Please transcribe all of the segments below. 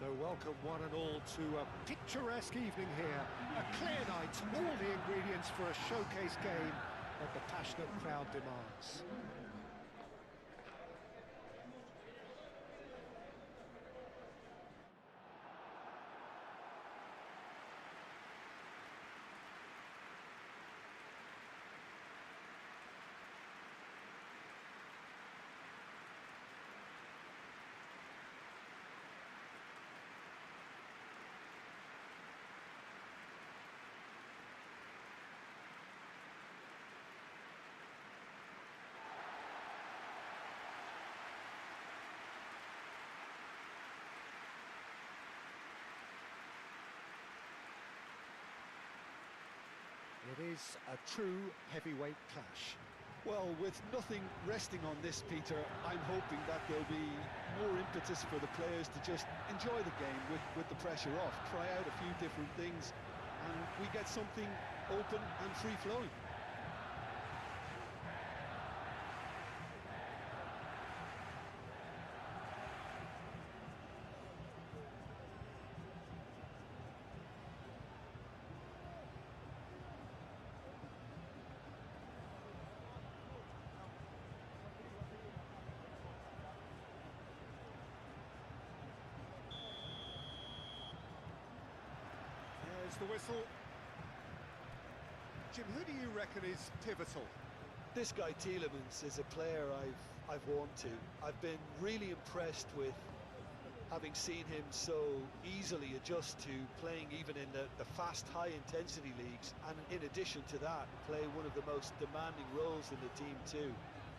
So welcome one and all to a picturesque evening here. A clear night, all the ingredients for a showcase game that the passionate crowd demands. It is a true heavyweight clash. Well, with nothing resting on this, Peter, I'm hoping that there'll be more impetus for the players to just enjoy the game with the pressure off, try out a few different things, and we get something open and free-flowing. There's the whistle. Jim, who do you reckon is pivotal? This guy Tielemans is a player I've warmed to. I've been really impressed with having seen him so easily adjust to playing even in the fast, high-intensity leagues, and in addition to that, play one of the most demanding roles in the team too.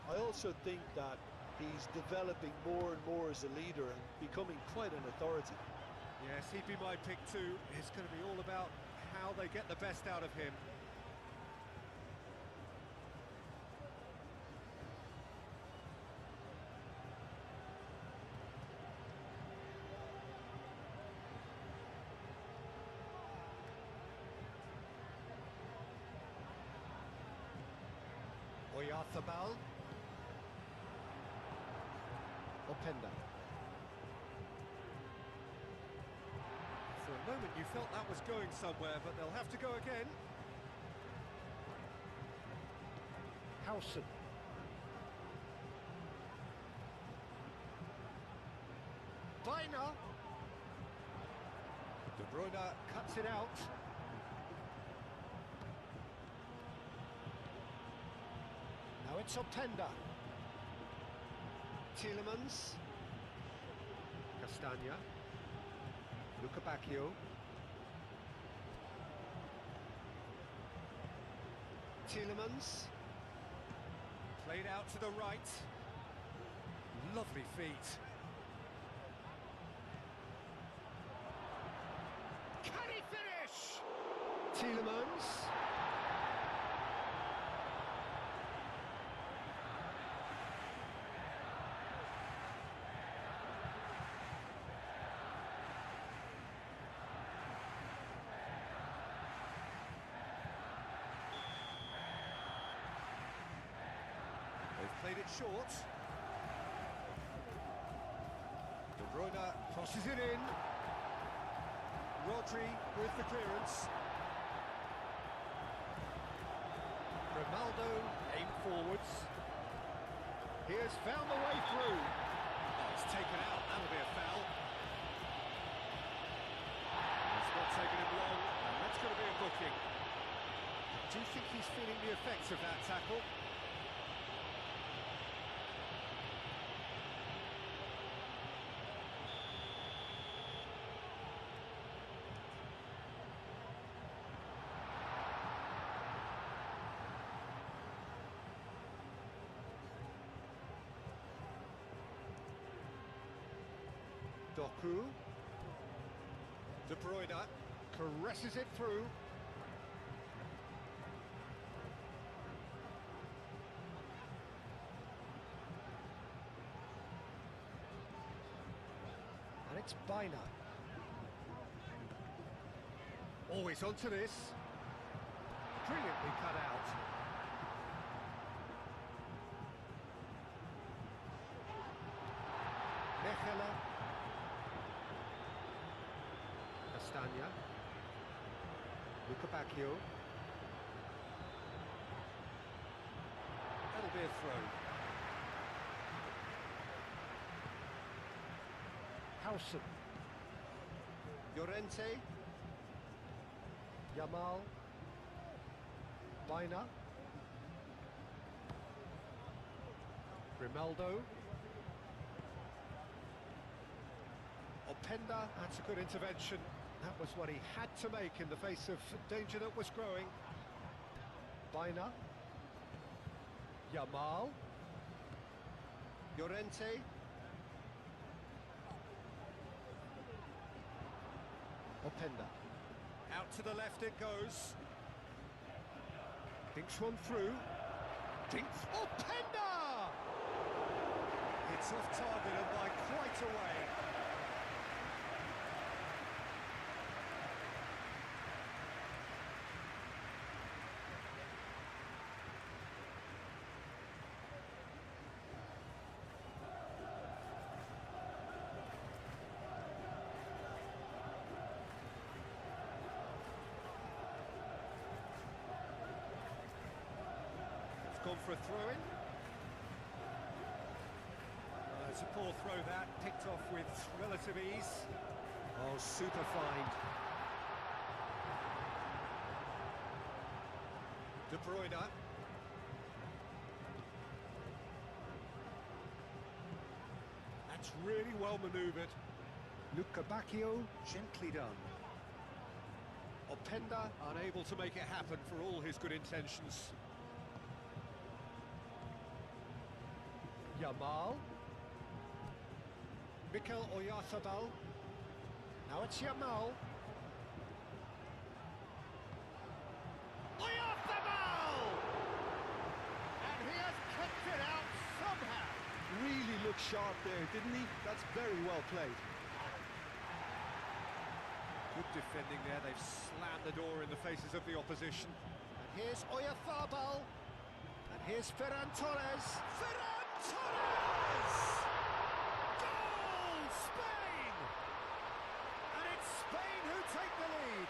I also think that he's developing more and more as a leader and becoming quite an authority. Yes, he'd be my pick too. It's going to be all about how they get the best out of him. Oyarthabal. Openda. For a moment you felt that was going somewhere, but they'll have to go again. Howson. Biner. De Bruyne cuts it out. Now it's Openda. Tielemans. Castagna. Luca Bacchio. Tielemans. Played out to the right. Lovely feet. Can he finish? Tielemans. They've played it short. De Bruyne crosses it in. Rodri with the clearance. Grimaldo aim forwards. He has found the way through. Oh, it's taken out. That'll be a foul. It's not taken him long, and that's going to be a booking. Do you think he's feeling the effects of that tackle? Doku. De Bruyne caresses it through. And it's Biner. Always onto this. Brilliantly cut out. Mechela. Castagna. Luca Bacchio. That'll be a throw. Howson. Llorente. Yamal. Baina. Grimaldo. Openda, that's a good intervention. That was what he had to make in the face of danger that was growing. Baina. Yamal. Llorente. Openda. Out to the left it goes. Dinks one through. Dinks. Openda! It's off target and by quite a way. Gone for a throw-in. It's a poor throw that, picked off with relative ease. Oh, super find. De Bruyne. That's really well manoeuvred. Luca Bacchio, gently done. Openda, unable to make it happen for all his good intentions. Yamal. Mikel Oyarzabal. Now it's Yamal. Oyarzabal! And he has kicked it out somehow. Really looked sharp there, didn't he? That's very well played. Good defending there. They've slammed the door in the faces of the opposition. And here's Oyarzabal. And here's Ferran Torres. Ferran Torres! Goal! Spain! And it's Spain who take the lead.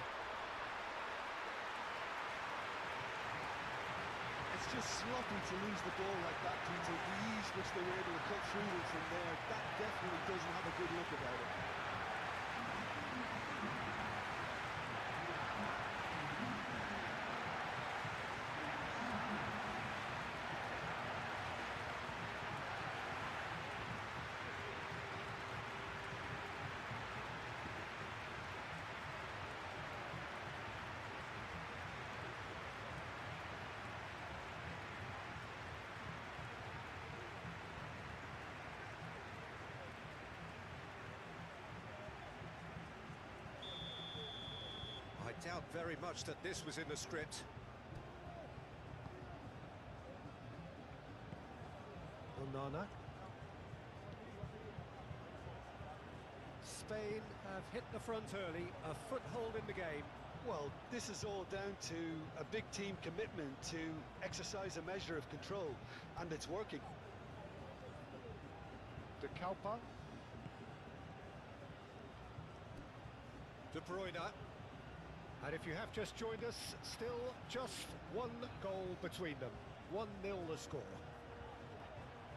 It's just sloppy to lose the ball like that, Peter. The ease which they were able to cut through it from there, that definitely doesn't have a good look about it. I doubt very much that this was in the script. Onana. Spain have hit the front early, a foothold in the game. Well, this is all down to a big team commitment to exercise a measure of control, and it's working. De Kalpa. De Bruyne. And if you have just joined us, still just one goal between them. 1-0 the score.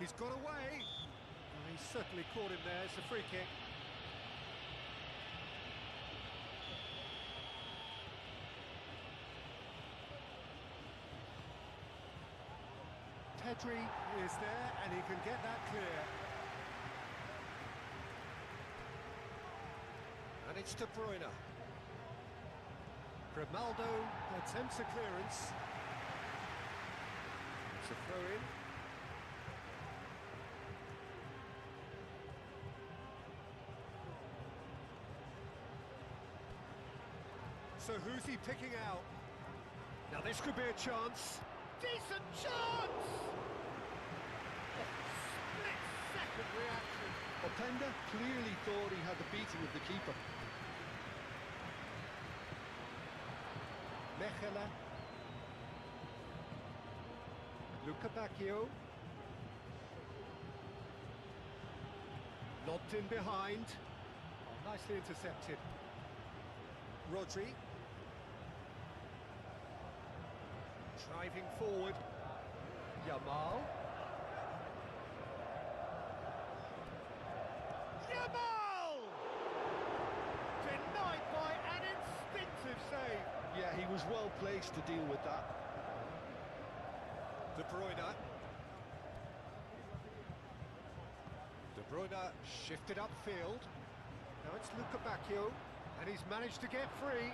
He's got away. Well, he certainly caught him there. It's a free kick. Pedri is there and he can get that clear. And it's De Bruyne. Grimaldo attempts a clearance. It's a throw-in. So who's he picking out? Now this could be a chance. Decent chance! Split-second reaction. Openda clearly thought he had the beating of the keeper. Mechela. Luca Bacchio. Lobbed in behind. Oh, nicely intercepted. Rodri. Driving forward. Yamal. Yamal! Denied by an instinctive save. Yeah, he was well placed to deal with that. De Bruyne. De Bruyne shifted upfield. Now it's Luka Bacchio, and he's managed to get free.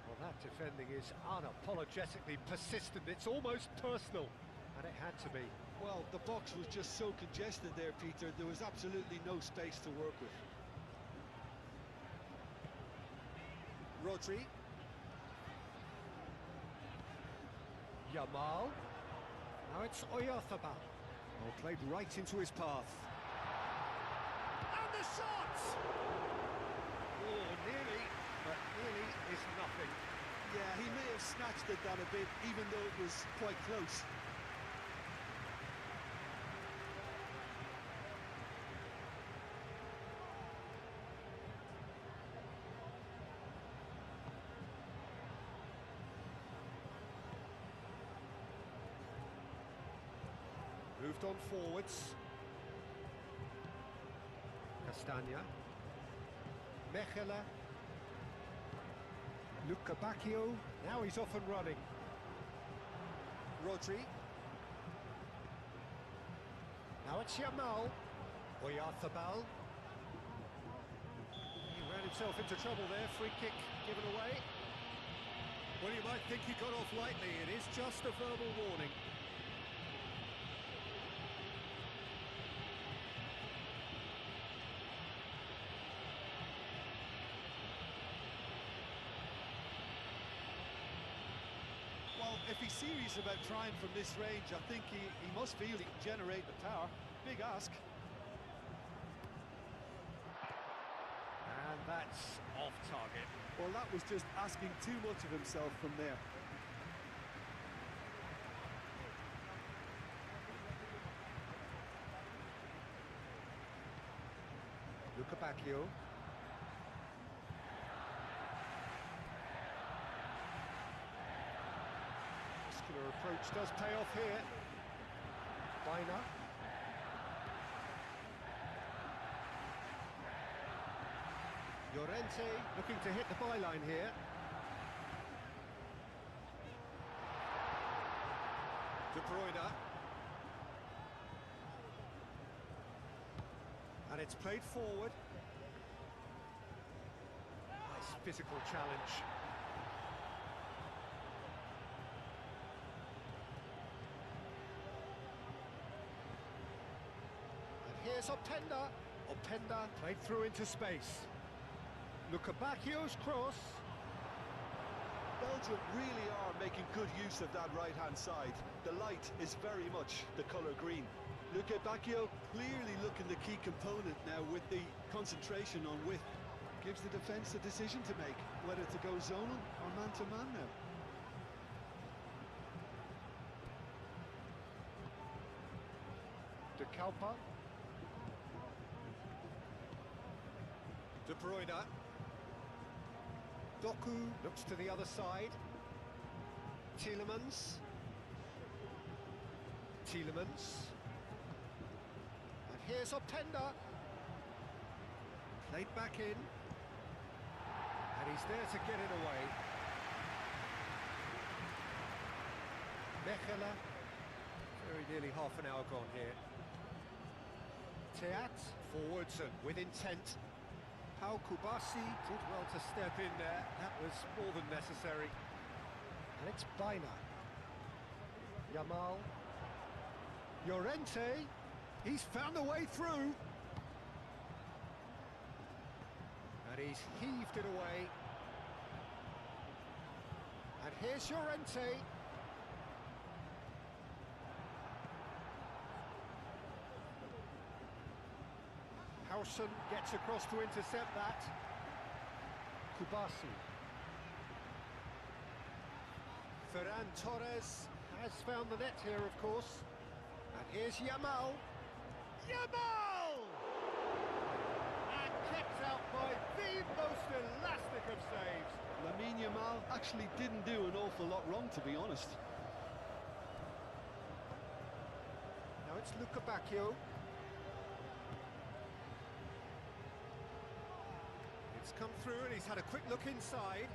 Well, that defending is unapologetically persistent. It's almost personal, and it had to be. Well, the box was just so congested there, Peter. There was absolutely no space to work with. Rodri. Yamal. Now it's Oyarzabal. Oh, played right into his path. And the shot! Oh, nearly, but nearly is nothing. Yeah, he may have snatched at that a bit, even though it was quite close. Moved on forwards. Castagna. Mechela. Luka Bacchio. Now he's off and running. Rodri. Now it's Yamal. Oyarzabal. He ran himself into trouble there. Free kick given away. Well, you might think he got off lightly. It is just a verbal warning. If he's serious about trying from this range, I think he must feel he can generate the power. Big ask. And that's off target. Well, that was just asking too much of himself from there. Luka Bacchio. Approach does pay off here. Baina. Llorente looking to hit the byline here. De Bruyne. And it's played forward. Nice physical challenge. Here's Openda. Openda played through into space. Luka Bacchio's cross. Belgium really are making good use of that right-hand side. The light is very much the colour green. Luka Bacchio clearly looking the key component now with the concentration on width. Gives the defence a decision to make, whether to go zonal or man-to-man now. De Kalpa. De Bruyne. Doku looks to the other side. Tielemans. Tielemans. And here's Openda. Played back in. And he's there to get it away. Mechela. Very nearly half an hour gone here. Teat forwards and with intent. Pau Kubasi did well to step in there. That was more than necessary. And it's Baina. Yamal. Llorente. He's found a way through. And he's heaved it away. And here's Llorente. Howson gets across to intercept that. Kubasi. Ferran Torres has found the net here, of course. And here's Yamal. Yamal! actually didn't do an awful lot wrong, to be honest. Now it's Luca Bacchio. It's come through and he's had a quick look inside.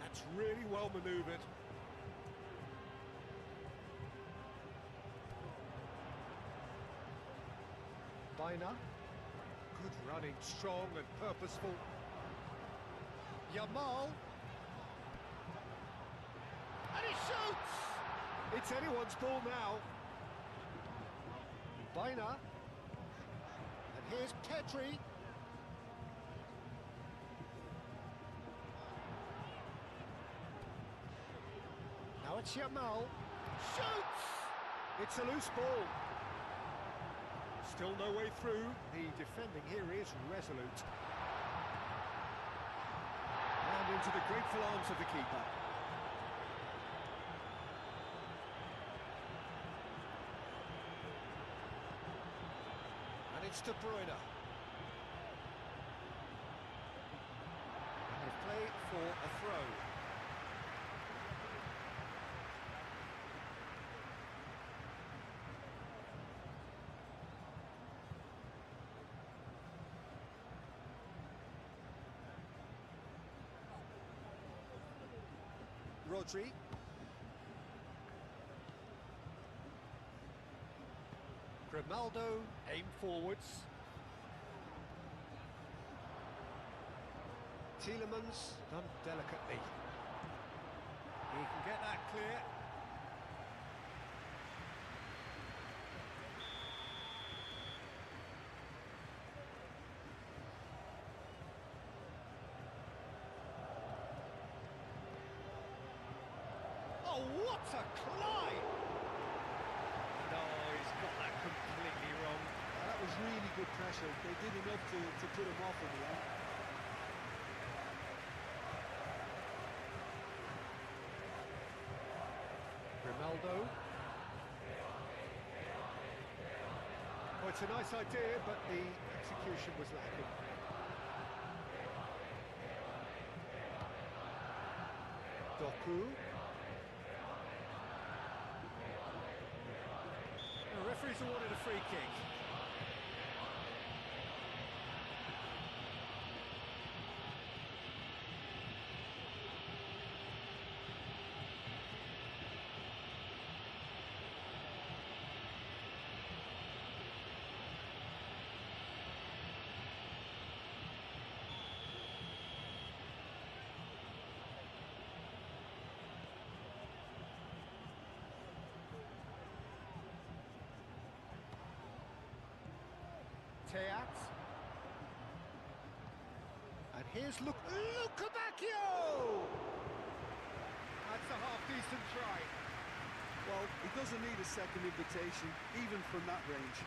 That's really well manoeuvred. Baina. Good running, strong and purposeful. Yamal. And he shoots! It's anyone's ball now. Baina. And here's Pedri. Now it's Yamal. Shoots! It's a loose ball. Still no way through. The defending here is resolute. And into the grateful arms of the keeper. And it's De Bruyne. And they play for a throw. Rodri. Grimaldo, aim forwards. Tielemans, done delicately. He can get that clear. Oh, what a climb! No, he's got that completely wrong. That was really good pressure. They did enough to put him off in the end. Grimaldo. Oh, it's a nice idea, but the execution was lacking. Doku. The referee's awarded a free kick. Teat. And here's Luca Bacchio! That's a half-decent try. Well, he doesn't need a second invitation, even from that range.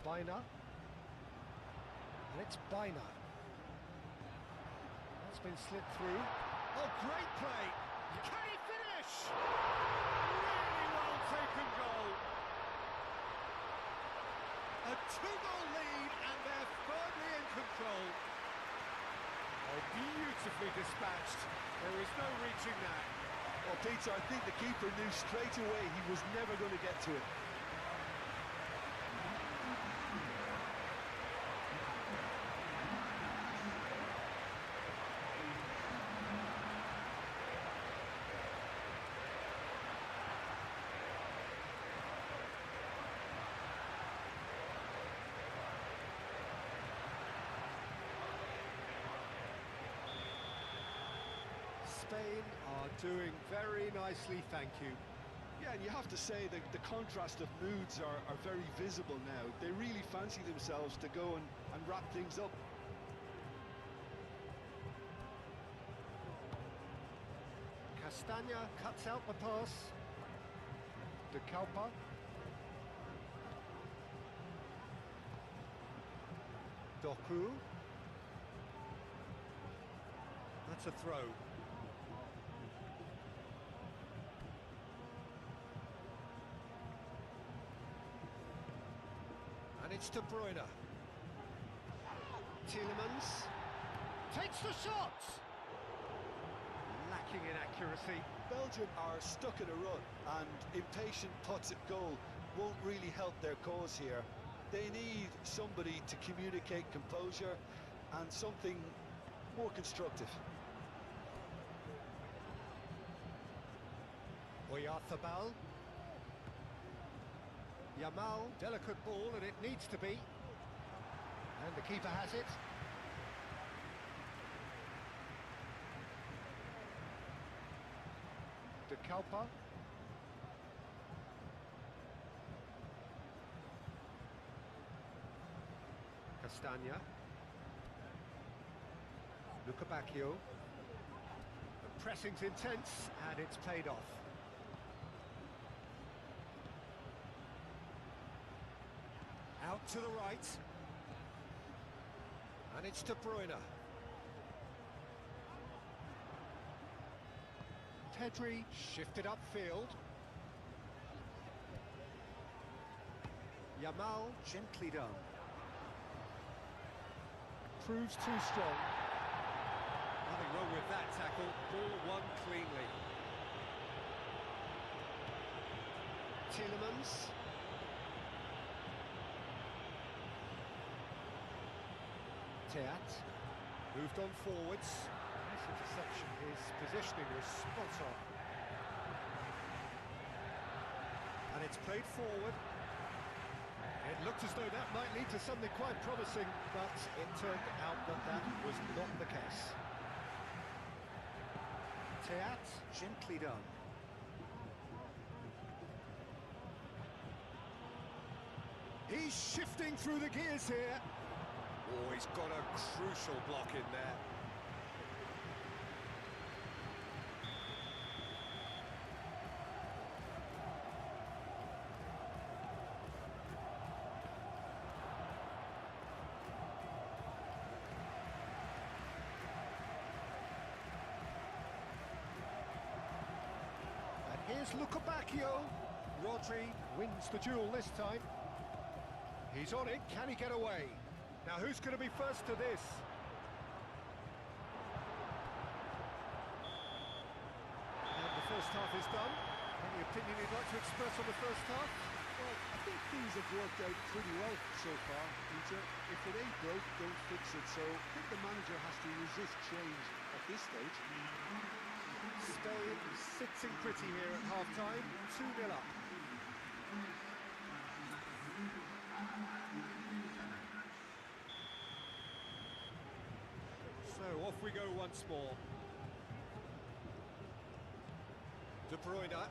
Baina. And it's Baina. That's been slipped through. Oh, great play! Can he finish? Really well taken goal. A two-goal lead and they're firmly in control. Oh, beautifully dispatched. There was no reaching that. Well, Peter, I think the keeper knew straight away he was never going to get to it. Spain are doing very nicely, thank you. Yeah, and you have to say that the contrast of moods are very visible now. They really fancy themselves to go and wrap things up. Castagna cuts out the pass. De Calpa. Doku. That's a throw. And it's De Bruyne. Tielemans takes the shot. Lacking in accuracy. Belgium are stuck in a rut, and impatient putts at goal won't really help their cause here. They need somebody to communicate composure and something more constructive. Oyarzabal. Yamal, delicate ball, and it needs to be. And the keeper has it. De Kalpa. Castagna. Luca Bacchio. The pressing's intense, and it's paid off. Out to the right. And it's De Bruyne. Pedri shifted upfield. Yamal, gently done. Proves too strong. Nothing wrong with that tackle. Ball won cleanly. Tielemans. Teat moved on forwards. Nice interception. His positioning was spot on. And it's played forward. It looked as though that might lead to something quite promising, but it turned out that that was not the case. Teat, gently done. He's shifting through the gears here. Oh, he's got a crucial block in there. And here's Luca Bacchio. Rodri wins the duel this time. He's on it. Can he get away? Now, who's going to be first to this? And the first half is done. Any opinion you'd like to express on the first half? Well, I think things have worked out pretty well so far, Peter. If it ain't broke, don't fix it. So I think the manager has to resist change at this stage. Spain sitting pretty here at half-time, 2-0 up. So off we go once more. De Bruyne.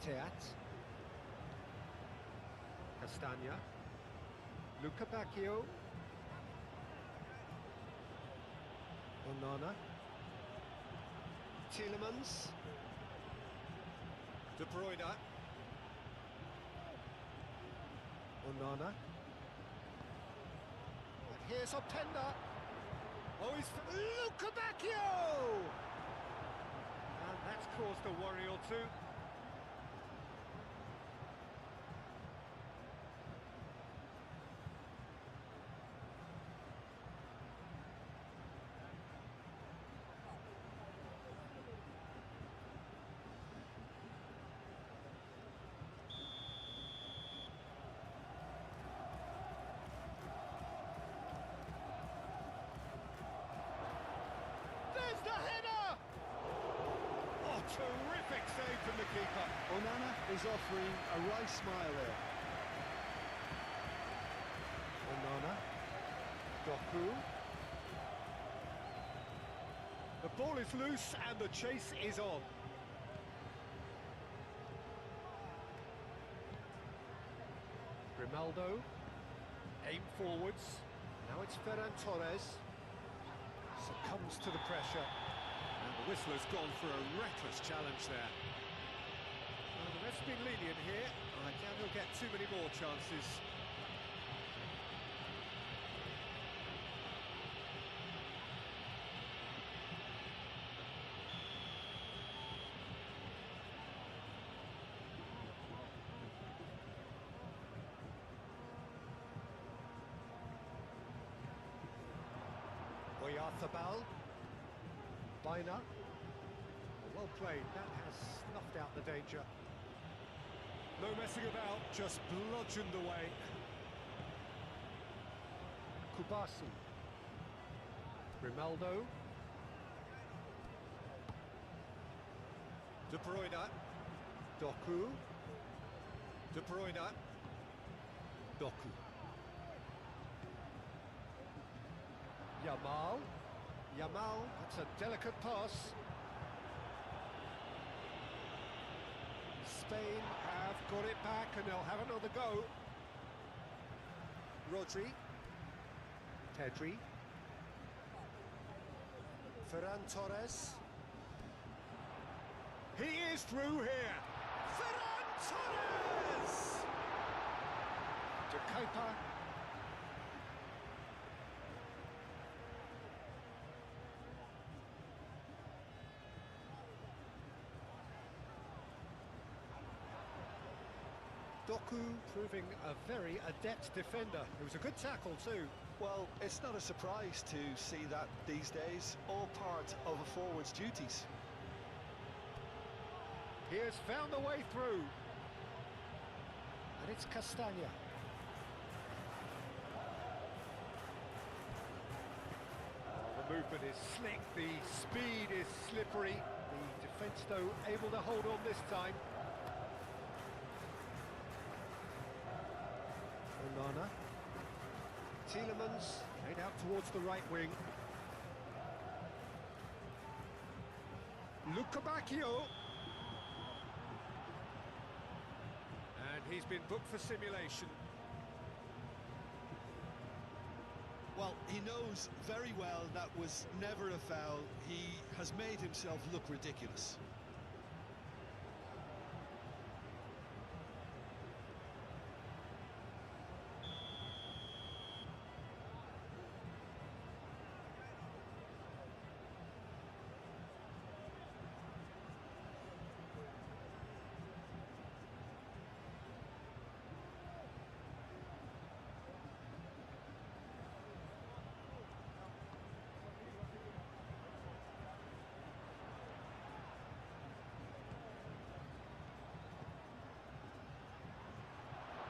Teat. Castagna. Luca Bacchio. Onana. Tielemans. De Bruyne. Onana. And here's Openda. Oh, he's Luca Bacchio! And that's caused a worry or two. There's the header! Oh, terrific save from the keeper. Onana is offering a wry smile there. Onana. Doku. The ball is loose and the chase is on. Grimaldo. Aim forwards. Now it's Ferran Torres. Succumbs to the pressure. And the whistler's gone for a reckless challenge there. Well, the ref's been lenient here. I doubt he'll get too many more chances. Oyarzabal. Baina. Well played, that has snuffed out the danger. No messing about, just bludgeoned away. Kubasi. Grimaldo. De Bruyne. Doku. De Bruyne. Doku. Yamal. Yamal, that's a delicate pass. Spain have got it back and they'll have another go. Rodri. Pedri. Ferran Torres. He is through here. Ferran Torres! To Kepa. Doku proving a very adept defender. It was a good tackle too. Well, it's not a surprise to see that these days, all part of a forward's duties. He has found a way through. And it's Castagna. Oh, the movement is slick, the speed is slippery. The defence, though, able to hold on this time. Onana. Tielemans laid out towards the right wing. Luca Bacchio. And he's been booked for simulation. Well, he knows very well that was never a foul. He has made himself look ridiculous.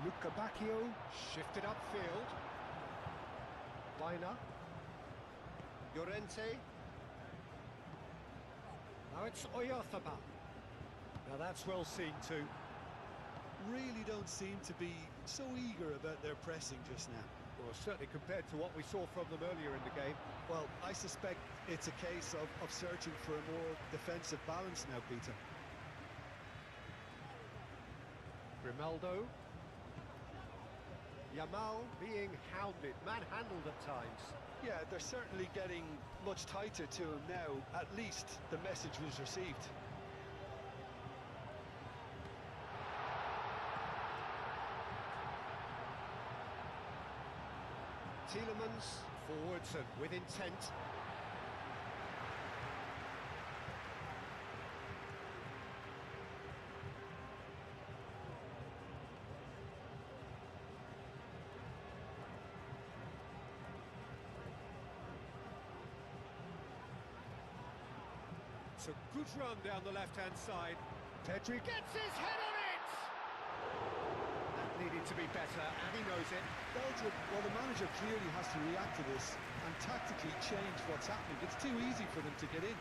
Luca Bacchio shifted upfield. Baina. Llorente. Now it's Oyarzabal. Now that's well seen too. Really don't seem to be so eager about their pressing just now. Well, certainly compared to what we saw from them earlier in the game. Well, I suspect it's a case of searching for a more defensive balance now, Peter. Grimaldo. Yamal being hounded, manhandled at times. Yeah, they're certainly getting much tighter to him now. At least the message was received. Tielemans forwards and with intent. It's a good run down the left-hand side. Pedri gets his head on it! That needed to be better, and he knows it. Belgium, well, the manager clearly has to react to this and tactically change what's happening. It's too easy for them to get in.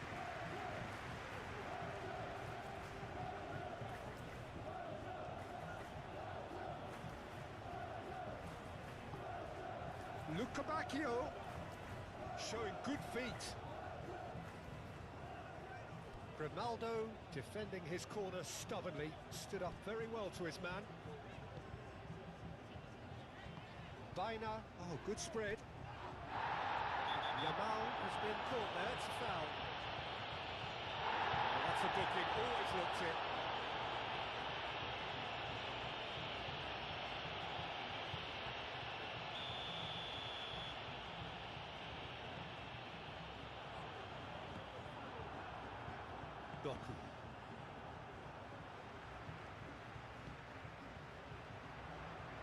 Luca Bacchio showing good feet. Grimaldo defending his corner stubbornly, stood up very well to his man. Baina, oh, good spread. Yamal has been caught there, it's a foul. Oh, that's a booking, always looked it. Doku.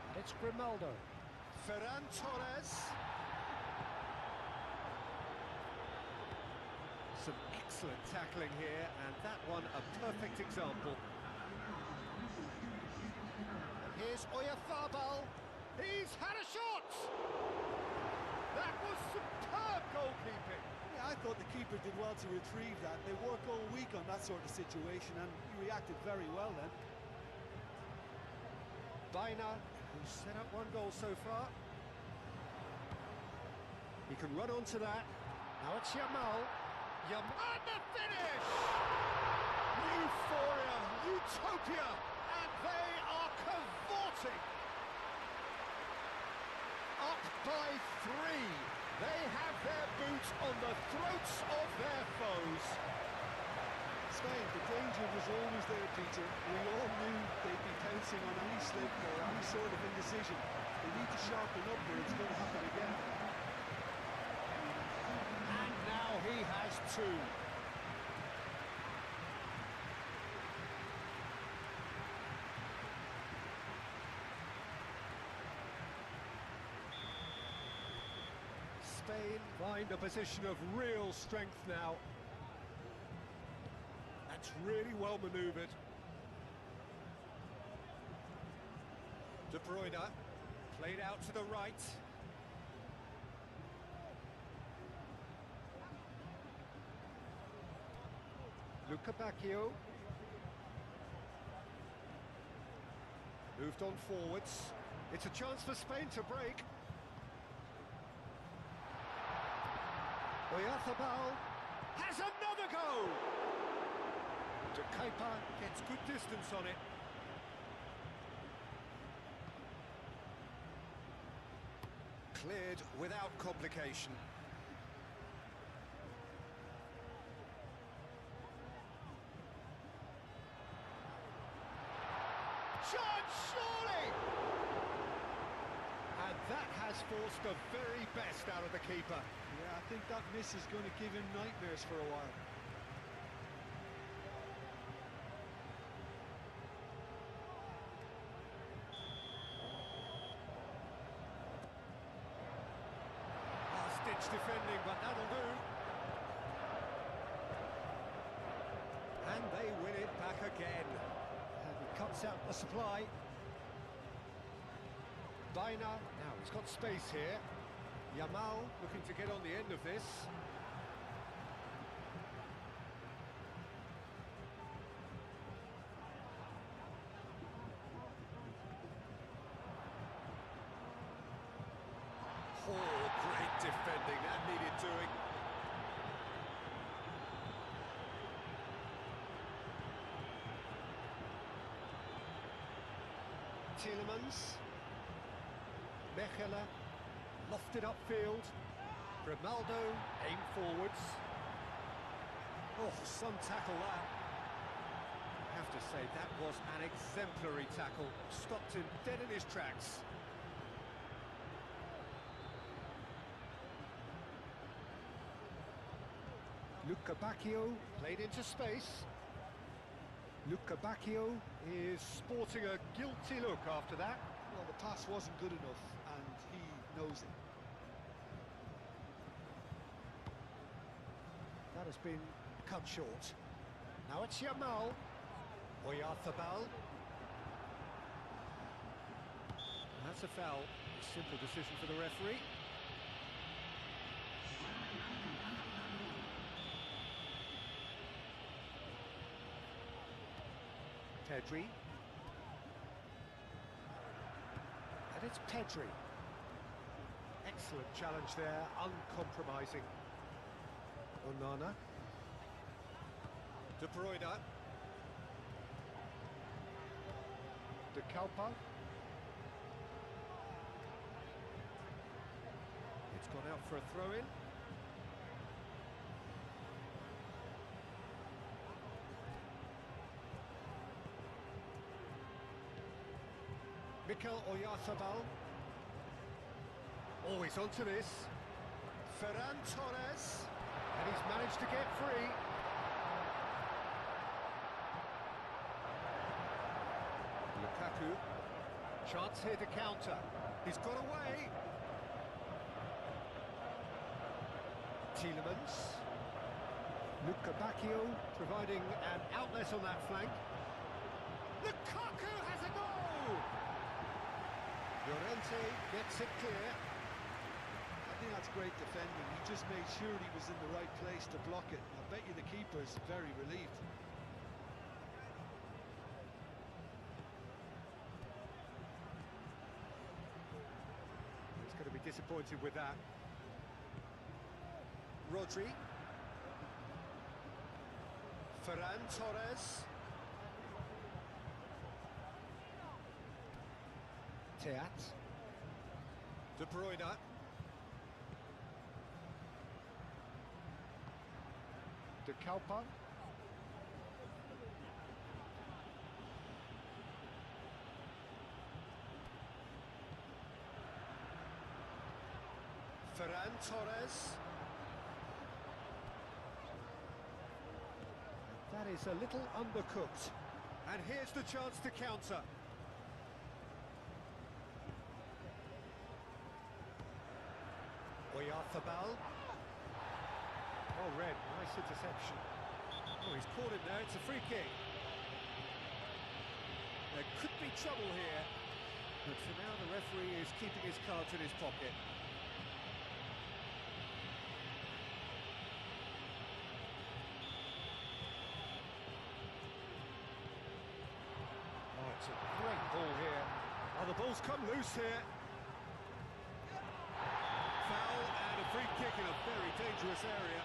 And it's Grimaldo. Ferran Torres. Some excellent tackling here, and that one a perfect example. And here's Oyarzabal. He's had a shot! That was superb goalkeeping. Yeah, I thought the keeper did well to retrieve that. They work all week on that sort of situation, and he reacted very well then. Baina, who's set up one goal so far. He can run onto that. Now it's Yamal. And the finish! Euphoria, utopia, and they are cavorting. Up by 3. They have their boot on the throats of their foes. Spain, the danger was always there, Peter. We all knew they'd be pouncing on any slip or any sort of indecision. They need to sharpen up or it's going to happen again. And now he has 2. Spain find a position of real strength now. That's really well manoeuvred. De Bruyne played out to the right. Luca Bacchio moved on forwards. It's a chance for Spain to break. Oyarzabal has another go! De Kuyper gets good distance on it. Cleared without complication. Chance, surely! And that has forced the very best out of the keeper. Yeah, I think that miss is going to give him nightmares for a while. Last-ditch defending, but that'll do. And they win it back again. And he cuts out the supply. Baina, now he's got space here. Yamal looking to get on the end of this. Oh, great defending, that needed doing. Tielemans. Mechelen, lofted upfield. Grimaldo, aim forwards. Oh, some tackle that. I have to say, that was an exemplary tackle. Stopped him dead in his tracks. Luca Bacchio played into space. Luca Bacchio is sporting a guilty look after that. Well, the pass wasn't good enough, and he knows it. That has been cut short. Now it's Yamal. Oyarzabal. That's a foul. A simple decision for the referee. Pedri. And it's Pedri. Excellent challenge there, uncompromising. Onana. De Bruyne. De Kuyper. It's gone out for a throw-in. Mikel Oyarzabal. Always onto this. Ferran Torres. And he's managed to get free. Lukaku. Chance here to counter. He's got away. Tielemans. Luca Bacchio providing an outlet on that flank. Lukaku has a goal! Llorente gets it clear. I think that's great defending. He just made sure he was in the right place to block it. I bet you the keeper's very relieved. He's going to be disappointed with that. Rodri. Ferran Torres. Teat. De Bruyne. De Kalpa. Ferran Torres. That is a little undercooked. And here's the chance to counter. Oyarzabal. Oh, red, nice interception. Oh, he's caught him there, it's a free kick. There could be trouble here, but for now the referee is keeping his cards in his pocket. Oh, it's a great ball here. Oh, the ball's come loose here. Foul and a free kick in a very dangerous area.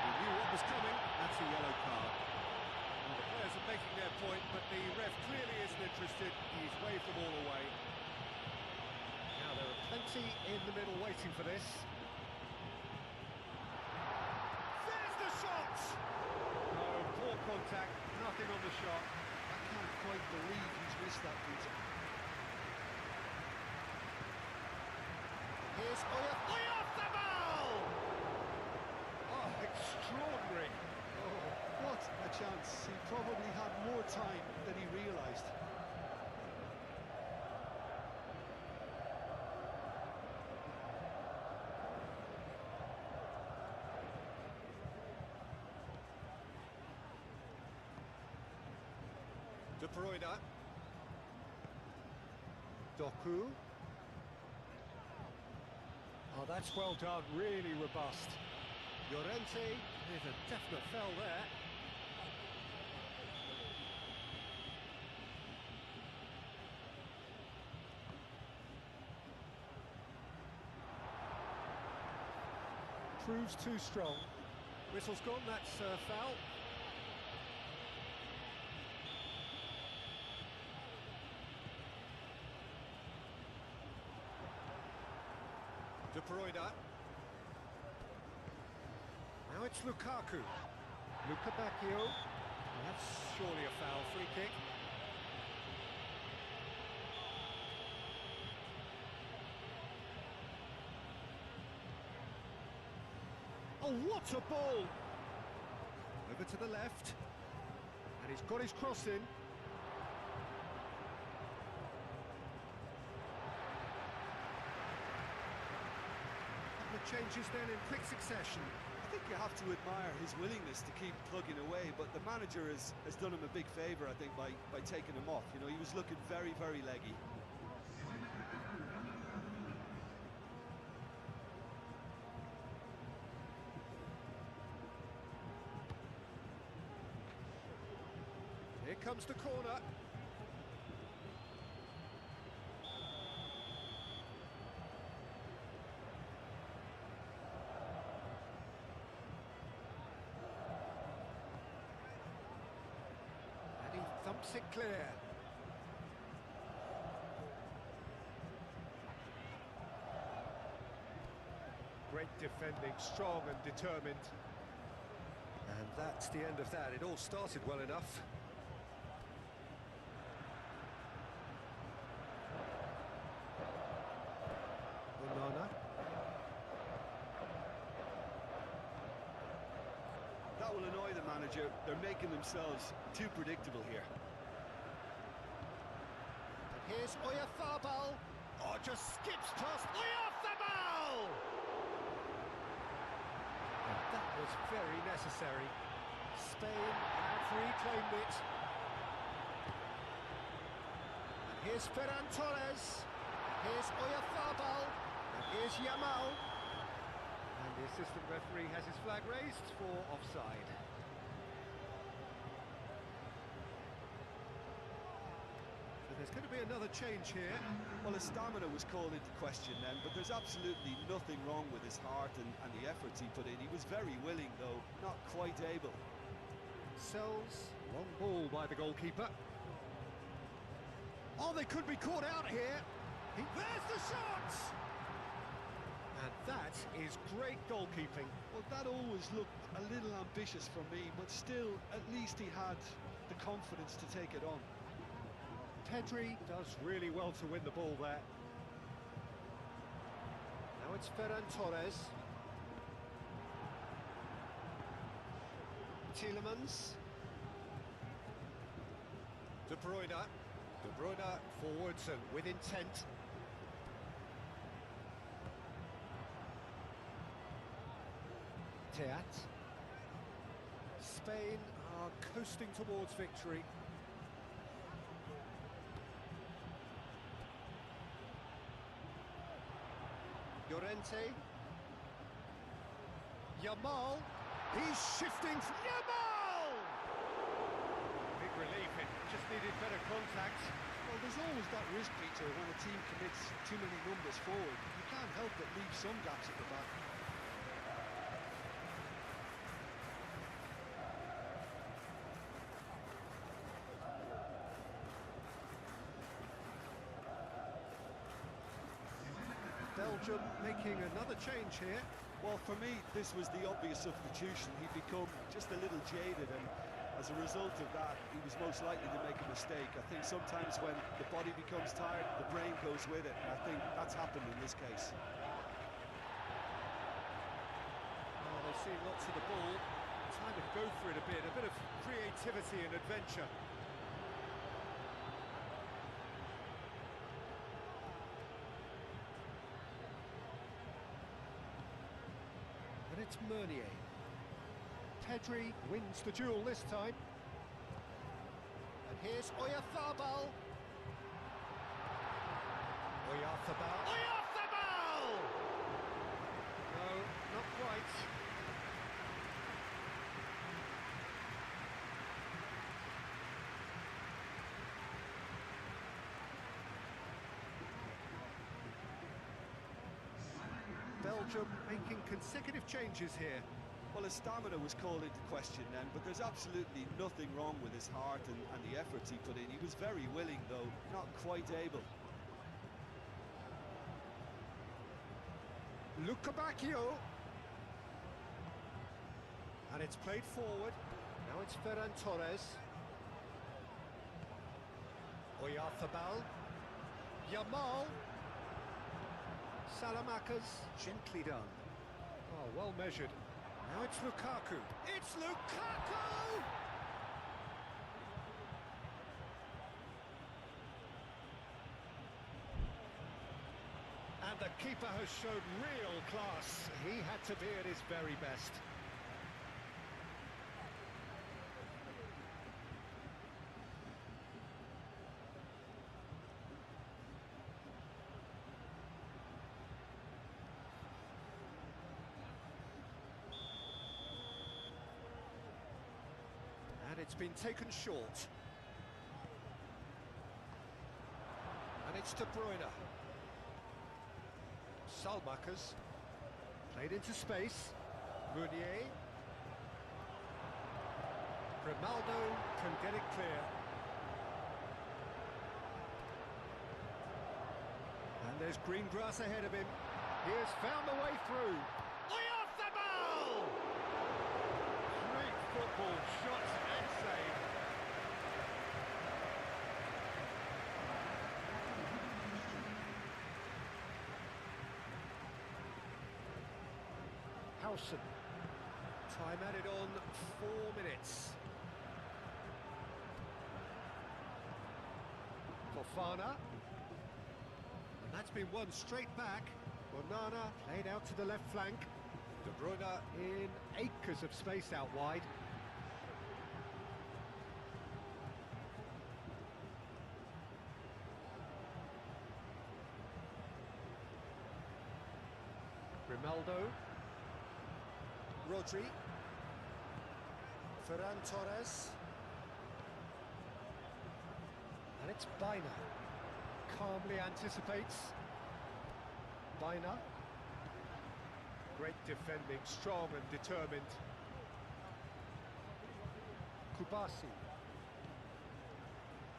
He knew what was coming. That's a yellow card. Well, the players are making their point, but the ref clearly isn't interested. He's waved them all away. Now there are plenty in the middle waiting for this. There's the shot! No, poor contact, nothing on the shot. I can't quite believe he's missed that, Peter. Here's Oyarzabal! Oh, extraordinary. Oh, what a chance. He probably had more time than he realised. De Bruyne. Doku. Oh, that's well done, really robust. Llorente, there's a definite foul there. Proves too strong. Whistle's gone, that's foul. De Bruyne. Now it's Lukaku. Luca Bacchio. That's surely a foul, free kick. Oh, what a ball! Over to the left. And he's got his cross in. Changes then in quick succession. I think you have to admire his willingness to keep plugging away, but the manager has done him a big favour, I think, by taking him off. You know, he was looking very, very leggy. Here comes the corner. Thumps it clear. Great defending, strong and determined. And that's the end of that. It all started well enough. Onana. That will annoy the manager. They're making themselves too predictable here. And here's Oyarzabal. Oh, just skips past Oyarzabal! That was very necessary. Spain have reclaimed it. And here's Ferran Torres. Here's Oyarzabal. And here's Yamal. And the assistant referee has his flag raised for offside. So there's going to be another change here. Well, his stamina was called into question then, but there's absolutely nothing wrong with his heart and the efforts he put in. He was very willing, though, not quite able. Sells, long ball by the goalkeeper. Oh, they could be caught out here. There's the shot! And that is great goalkeeping. Well, that always looked a little ambitious for me, but still, at least he had the confidence to take it on. Pedri does really well to win the ball there. Now it's Ferran Torres. Tielemans. De Bruyne. De Bruyne forwards and with intent. Teat. Spain are coasting towards victory. Llorente. Yamal. He's shifting. Yamal! Big relief, it just needed better contact. Well, there's always that risk, Peter, when a team commits too many numbers forward. You can't help but leave some gaps at the back. Belgium making another change here. Well, for me, this was the obvious substitution. He'd become just a little jaded, and as a result of that, he was most likely to make a mistake. I think sometimes when the body becomes tired, the brain goes with it, and I think that's happened in this case. Well, they've seen lots of the ball. Time to go for it a bit of creativity and adventure. And it's Meunier. Pedri wins the duel this time. And here's Oyarzabal. Oyarzabal. Oyarzabal! No, not quite. Belgium making consecutive changes here. Well, his stamina was called into question then, but there's absolutely nothing wrong with his heart and the efforts he put in. He was very willing, though, not quite able. Lucabacchio. And it's played forward. Now it's Ferran Torres. Oyarzabal. Yamal. Salamakas, gently done. Oh, well measured. Now it's Lukaku. It's Lukaku! And the keeper has shown real class. He had to be at his very best. And it's been taken short. And it's De Bruyne. Salmakas. Played into space. Meunier. Grimaldo can get it clear. And there's green grass ahead of him. He has found the way through. Oyarzabal! Great football shot and save. Howson. Time added on 4 minutes. Fofana. And that's been won straight back. Onana played out to the left flank. De Bruyne in acres of space out wide. Ronaldo. Rodri. Ferran Torres. And it's Baina. Calmly anticipates. Baina. Great defending, strong and determined. Kubasi.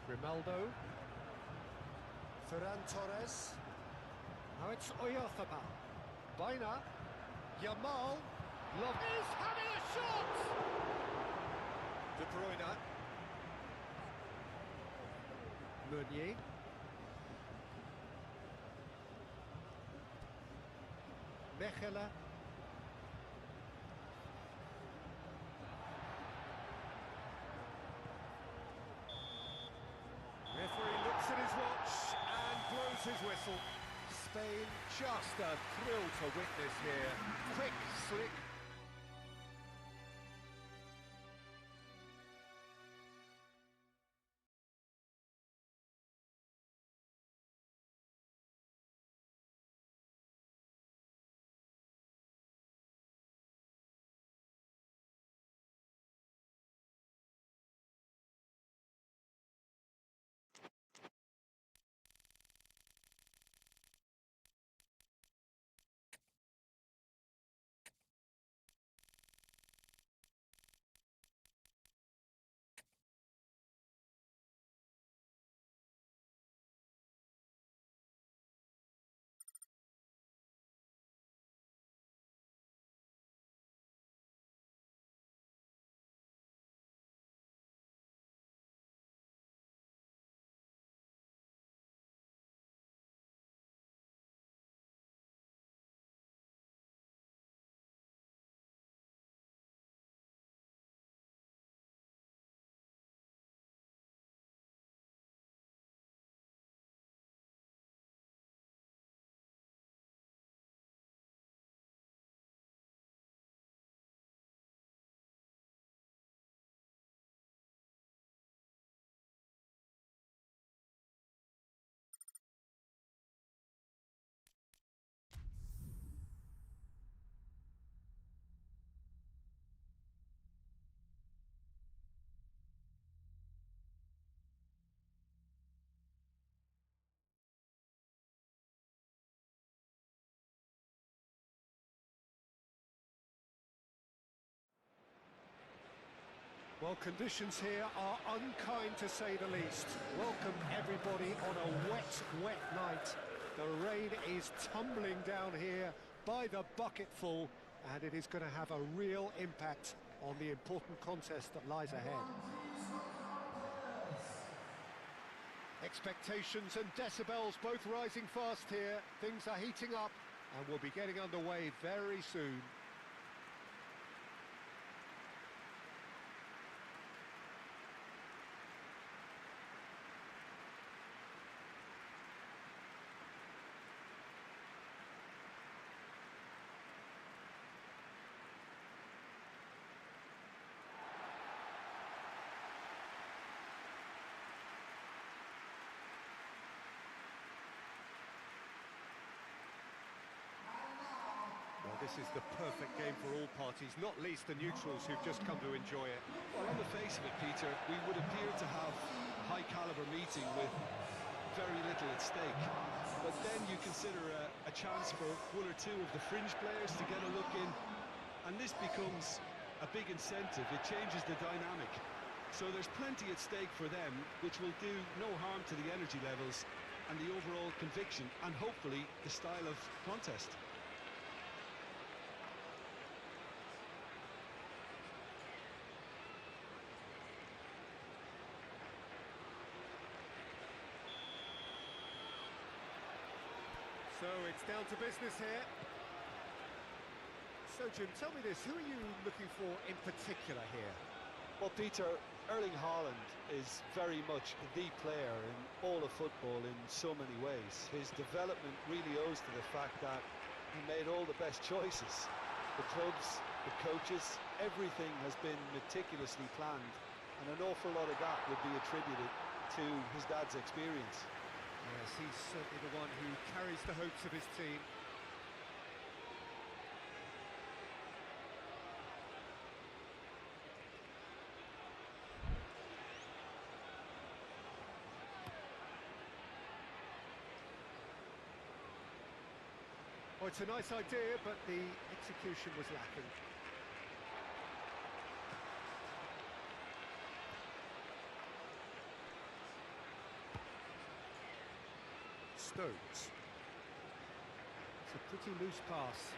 Ronaldo. Ferran Torres. Now it's Oyarzabal. Baina. Yamal. Love is having a shot! De Bruyne. Meunier. Mechelen. Referee looks at his watch and blows his whistle. Spain just a thrill to witness here. Quick, slick. Well, conditions here are unkind to say the least. Welcome everybody on a wet, wet night. The rain is tumbling down here by the bucketful, and it is going to have a real impact on the important contest that lies ahead. Expectations and decibels both rising fast here. Things are heating up and we'll be getting underway very soon. This is the perfect game for all parties, not least the neutrals who've just come to enjoy it. Well, on the face of it, Peter, we would appear to have a high-caliber meeting with very little at stake. But then you consider a chance for one or two of the fringe players to get a look in, and this becomes a big incentive. It changes the dynamic. So there's plenty at stake for them, which will do no harm to the energy levels and the overall conviction, and hopefully the style of contest. So it's down to business here. So Jim, tell me this, who are you looking for in particular here? Well, Peter, Erling Haaland is very much the player in all of football in so many ways. His development really owes to the fact that he made all the best choices. the clubs, the coaches, everything has been meticulously planned, and an awful lot of that would be attributed to his dad's experience. Yes, he's certainly the one who carries the hopes of his team. Oh, it's a nice idea, but the execution was lacking. Stones. It's a pretty loose pass.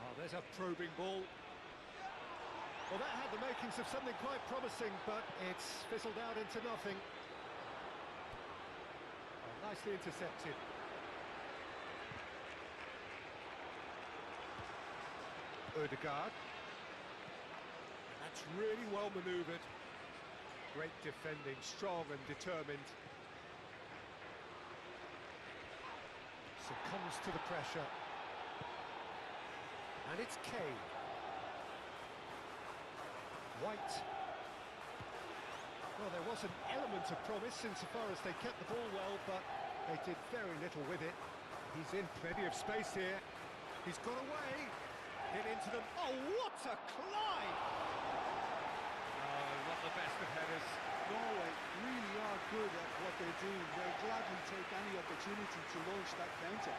Oh, there's a probing ball. Well, that had the makings of something quite promising, but it's fizzled out into nothing. Oh, nicely intercepted. Ødegaard. That's really well manoeuvred. Great defending, strong and determined. Succumbs to the pressure. And it's Kane. White. Well, there was an element of promise insofar as they kept the ball well, but they did very little with it. He's in plenty of space here. He's got away. Hit into them. Oh, what a climb! Oh, not the best of headers. Norway really are good at what they're doing. They'll gladly take any opportunity to launch that counter.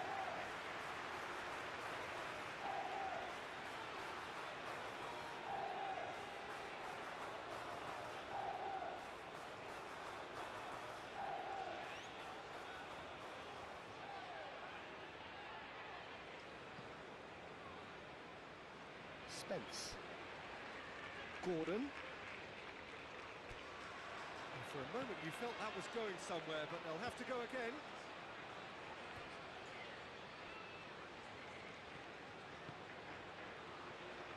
Spence. Gordon. And for a moment you felt that was going somewhere, but they'll have to go again.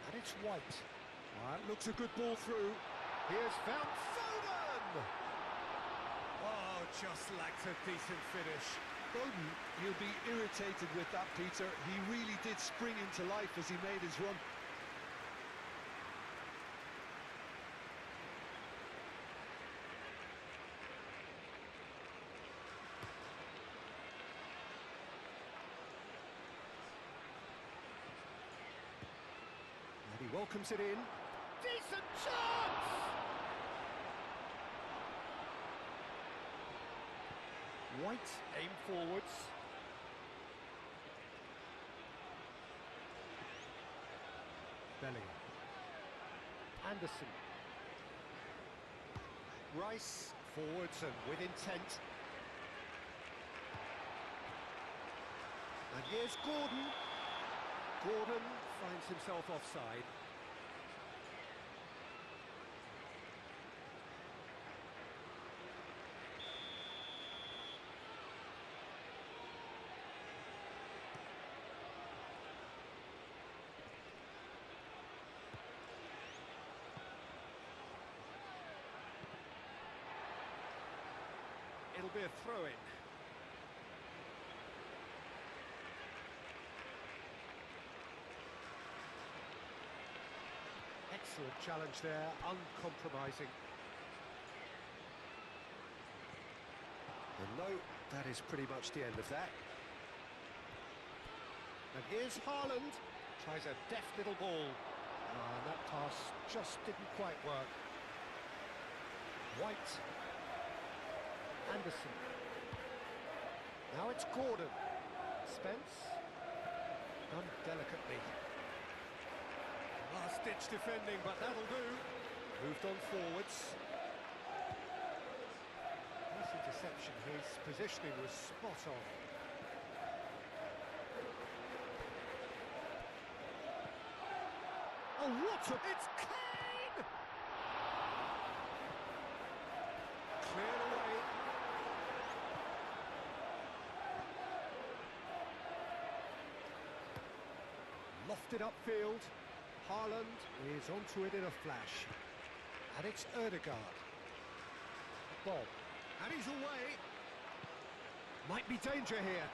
And it's White. That looks a good ball through. Here's found Foden! Oh, just lacked a decent finish. Foden, you'll be irritated with that, Peter. He really did spring into life as he made his run. And he welcomes it in. Decent chance! White, aim forwards. Bellingham. Anderson. Rice, forwards and with intent. And here's Gordon. Gordon finds himself offside. It'll be a throw-in. Excellent challenge there, uncompromising. And no, that is pretty much the end of that. And here's Haaland, tries a deft little ball. And that pass just didn't quite work. White. Anderson. Now it's Gordon. Spence. Done delicately. Last-ditch defending, but that'll do. Moved on forwards. Nice interception. His positioning was spot on. Oh, what a... It's Kane! Cleared away. Lofted upfield. Haaland is onto it in a flash. And it's Ødegaard. Bob. And he's away. Might be danger here.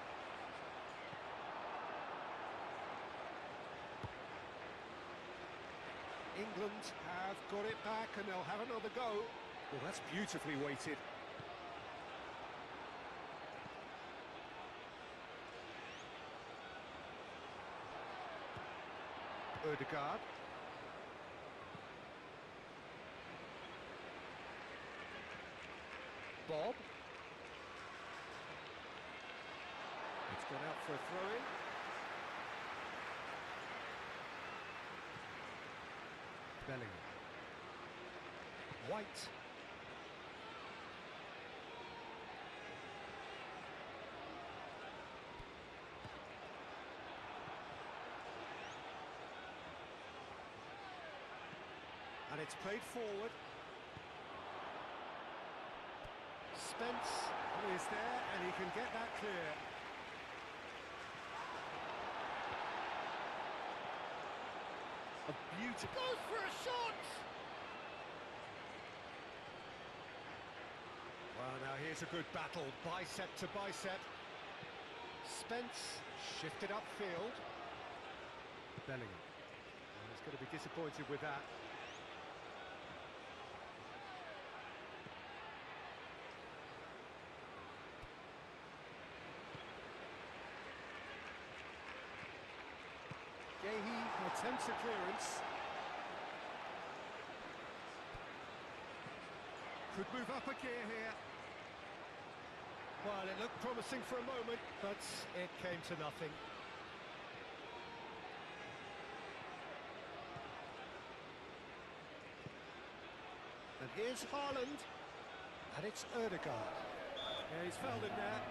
England have got it back and they'll have another go. Well, that's beautifully weighted. Ødegaard. Bob. It's gone out for a throw-in. Bellingham. White. And it's played forward. Spence is there and he can get that clear. A beauty goes for a shot! Well, now here's a good battle, bicep to bicep. Spence shifted upfield. Bellingham. Well, he's going to be disappointed with that. He attempts a clearance. Could move up a gear here. Well, it looked promising for a moment, but it came to nothing. And here's Haaland. And it's Ødegaard. Yeah, he's fouled him there.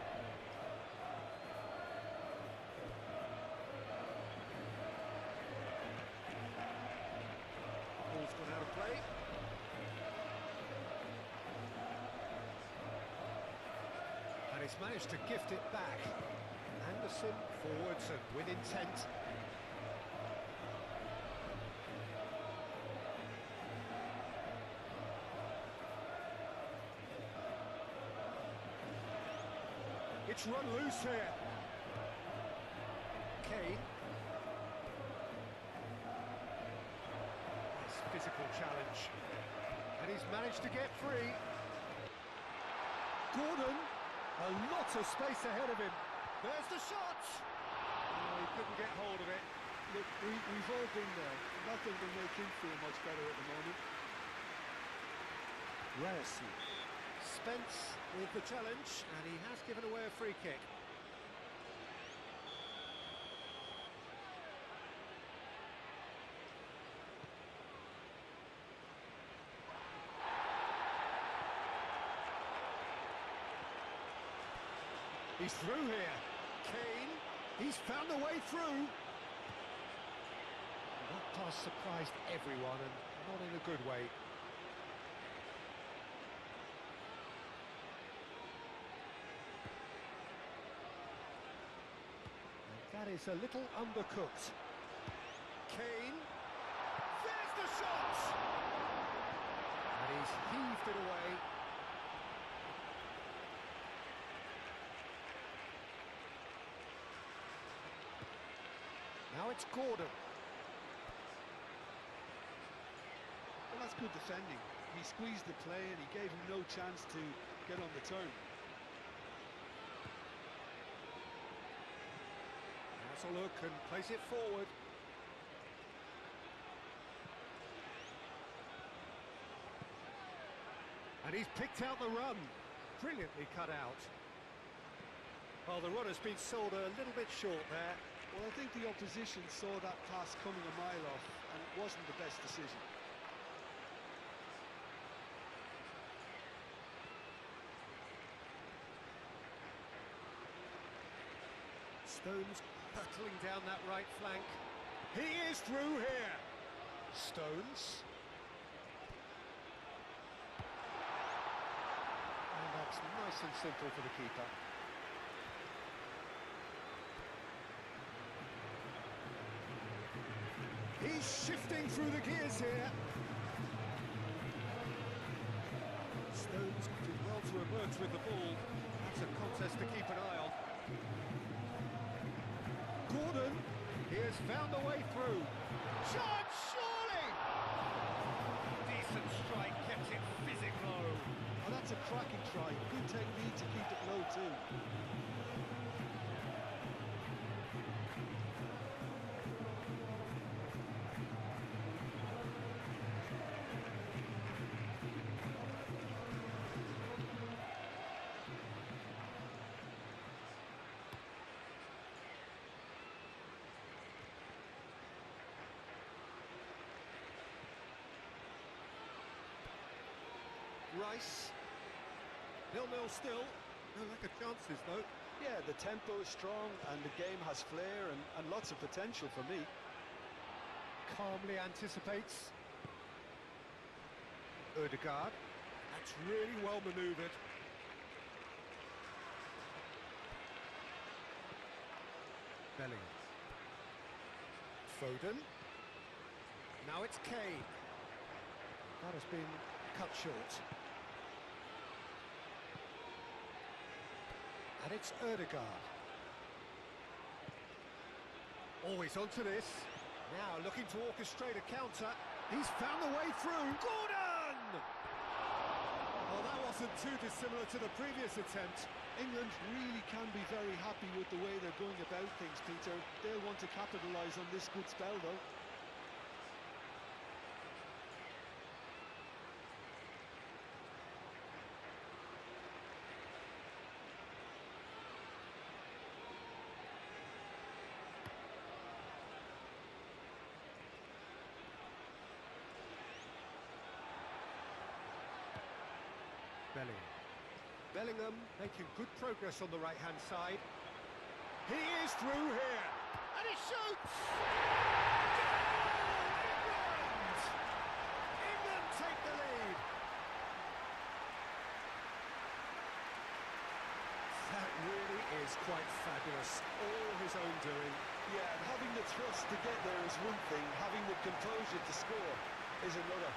Ball's gone out of play. And he's managed to gift it back. Anderson forwards and with intent. It's run loose here. Kane. Nice physical challenge. And he's managed to get free. Gordon. A lot of space ahead of him. There's the shot! Oh, he couldn't get hold of it. Look, we've all been there. Nothing will make him feel much better at the moment. Ryerson. Spence with the challenge, and he has given away a free kick. He's through here. Kane, he's found a way through. That pass surprised everyone, and not in a good way. And that is a little undercooked. Kane, there's the shot! And he's heaved it away. Now it's Gordon. Well, that's good defending. He squeezed the play and he gave him no chance to get on the turn. Has a look and plays it forward. And he's picked out the run. Brilliantly cut out. Well, the run has been sold a little bit short there. Well, I think the opposition saw that pass coming a mile off, and it wasn't the best decision. Stones battling down that right flank. He is through here. Stones. And that's nice and simple for the keeper. He's shifting through the gears here. Stones did well to emerge with the ball. That's a contest to keep an eye on. Gordon. He has found the way through. Shot, surely! Decent strike, kept it fizzing low. Oh, that's a cracking try. Good technique to keep it low too. Rice. 0-0 still. No lack of chances, though. Yeah, the tempo is strong and the game has flair and lots of potential for me. Calmly anticipates. Ødegaard. That's really well manoeuvred. Bellingham. Foden. Now it's Kane. That has been cut short. And it's Ødegaard. Always onto this. Now looking to orchestrate a counter. He's found the way through. Gordon! Well, that wasn't too dissimilar to the previous attempt. England really can be very happy with the way they're going about things, Peter. They'll want to capitalise on this good spell, though. Bellingham making good progress on the right-hand side. He is through here, and he shoots! Goal! England take the lead. That really is quite fabulous. All his own doing. Yeah, and having the thrust to get there is one thing, having the composure to score is another.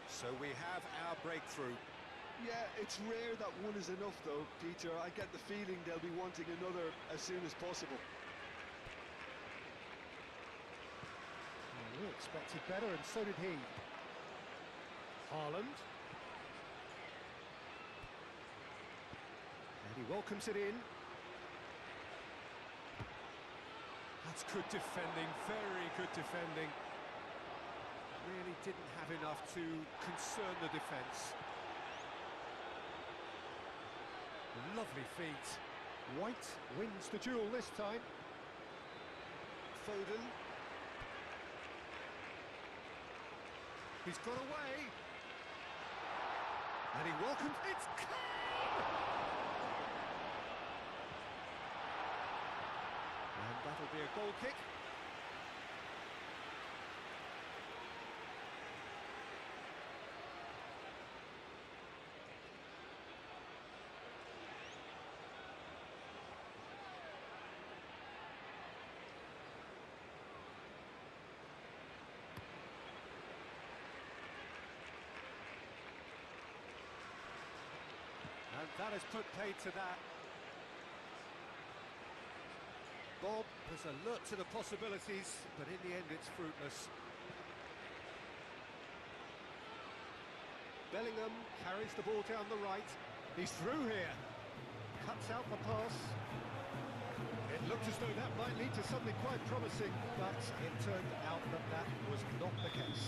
So we have our breakthrough. Yeah, it's rare that one is enough, though, Peter. I get the feeling they'll be wanting another as soon as possible. Well, we expected better, and so did he. Haaland. And he welcomes it in. That's good defending, very good defending. Really didn't have enough to concern the defence. Lovely feet. White wins the duel this time. Foden. He's got away. And he welcomes... It's Kane! And that'll be a goal kick. And that has put paid to that. Bob was alert to the possibilities, but in the end it's fruitless. Bellingham carries the ball down the right. He's through here. Cuts out the pass. It looked as though that might lead to something quite promising, but it turned out that that was not the case.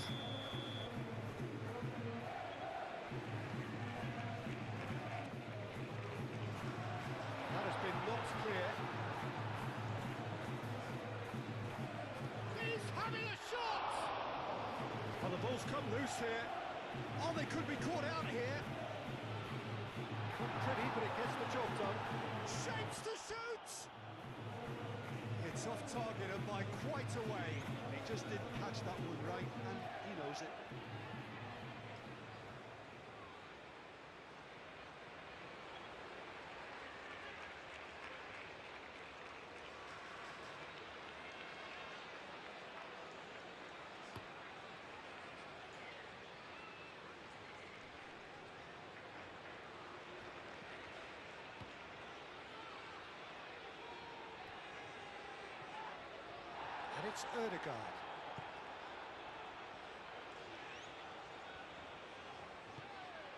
That has been knocked clear. He's having a shot! Well, the ball's come loose here. Oh, they could be caught out here. Not pretty, but it gets the job done. Shapes to shoot! It's off target and by quite a way. He just didn't catch that one right, and he knows it. And it's Ødegaard.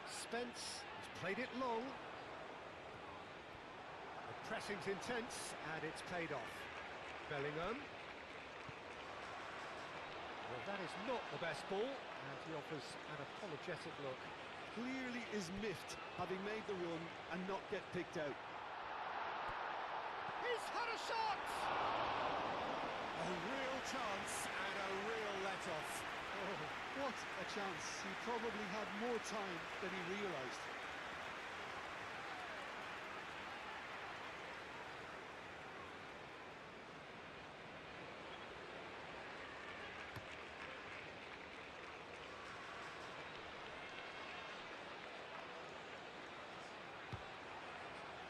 Spence has played it long. The pressing's intense and it's paid off. Bellingham. Well, that is not the best ball, and he offers an apologetic look. Clearly is miffed, having made the run and not get picked out. He's had a shot! A real chance and a real let-off. Oh, what a chance. He probably had more time than he realised.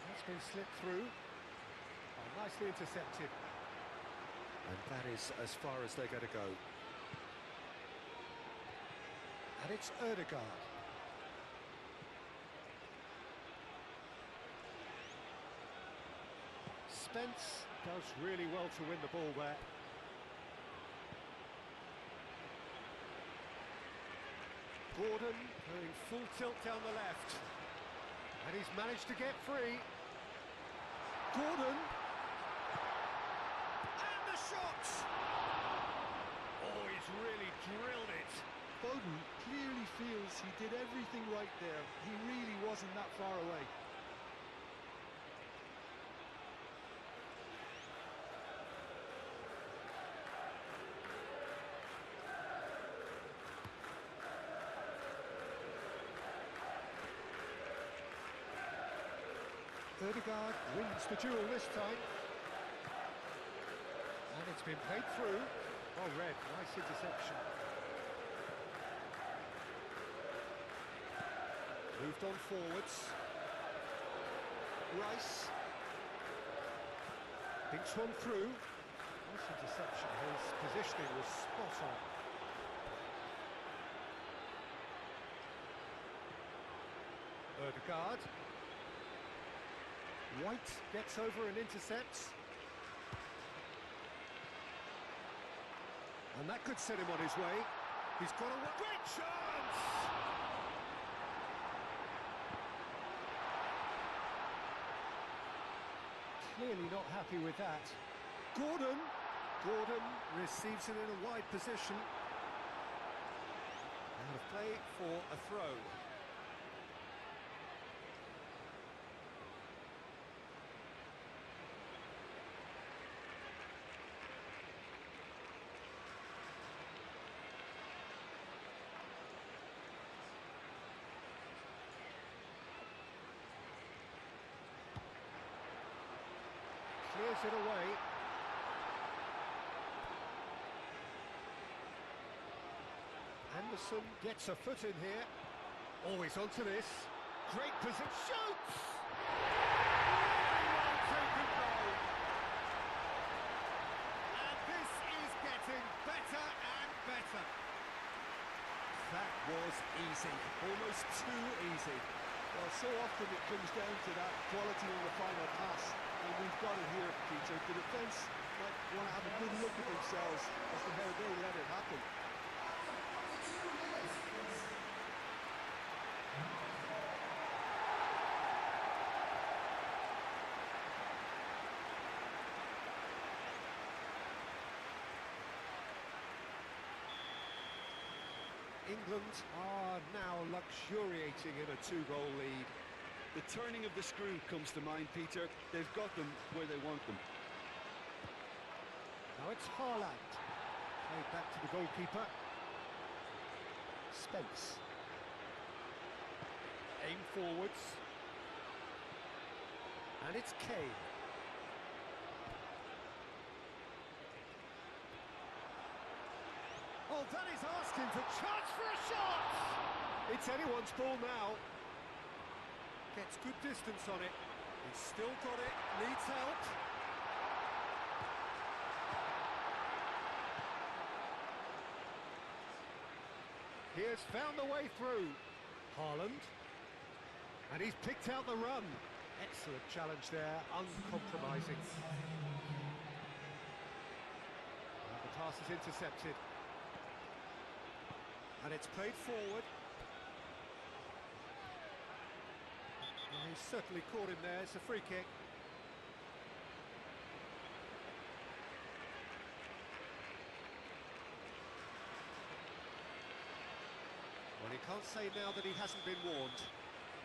That's been slipped through. Oh, nicely intercepted. And that is as far as they're going to go. And it's Ødegaard. Spence does really well to win the ball there. Gordon going full tilt down the left. And he's managed to get free. Gordon. And the shot! Oh, he's really drilled it. Bowden clearly feels he did everything right there. He really wasn't that far away. Ødegaard wins the duel this time. And it's been played through. Oh, red, nice interception. Moved on forwards. Rice. Thinks one through. Nice interception. His positioning was spot on. Ødegaard. White gets over and intercepts. And that could set him on his way. He's got a great chance! Clearly not happy with that. Gordon receives it in a wide position. Out of play for a throw. Clears it away. Anderson gets a foot in here. Always onto this. Great position. Shoots! Really well taken goal. And this is getting better and better. That was easy. Almost too easy. Well, so often it comes down to that quality on the final pass, and we've got it here, Peter. The defence might want to have a good look at themselves as to how they let it happen. England are now luxuriating in a two-goal lead. The turning of the screw comes to mind, Peter. They've got them where they want them. Now it's Haaland. Played back to the goalkeeper. Spence. Aim forwards. And it's Kane. Oh, that is asking for chance for a shot! It's anyone's ball now. Gets good distance on it. He's still got it, needs help. He has found the way through. Haaland. And he's picked out the run. Excellent challenge there, uncompromising. And the pass is intercepted. And it's played forward. Well, he's certainly caught him there, it's a free kick. Well, he can't say now that he hasn't been warned.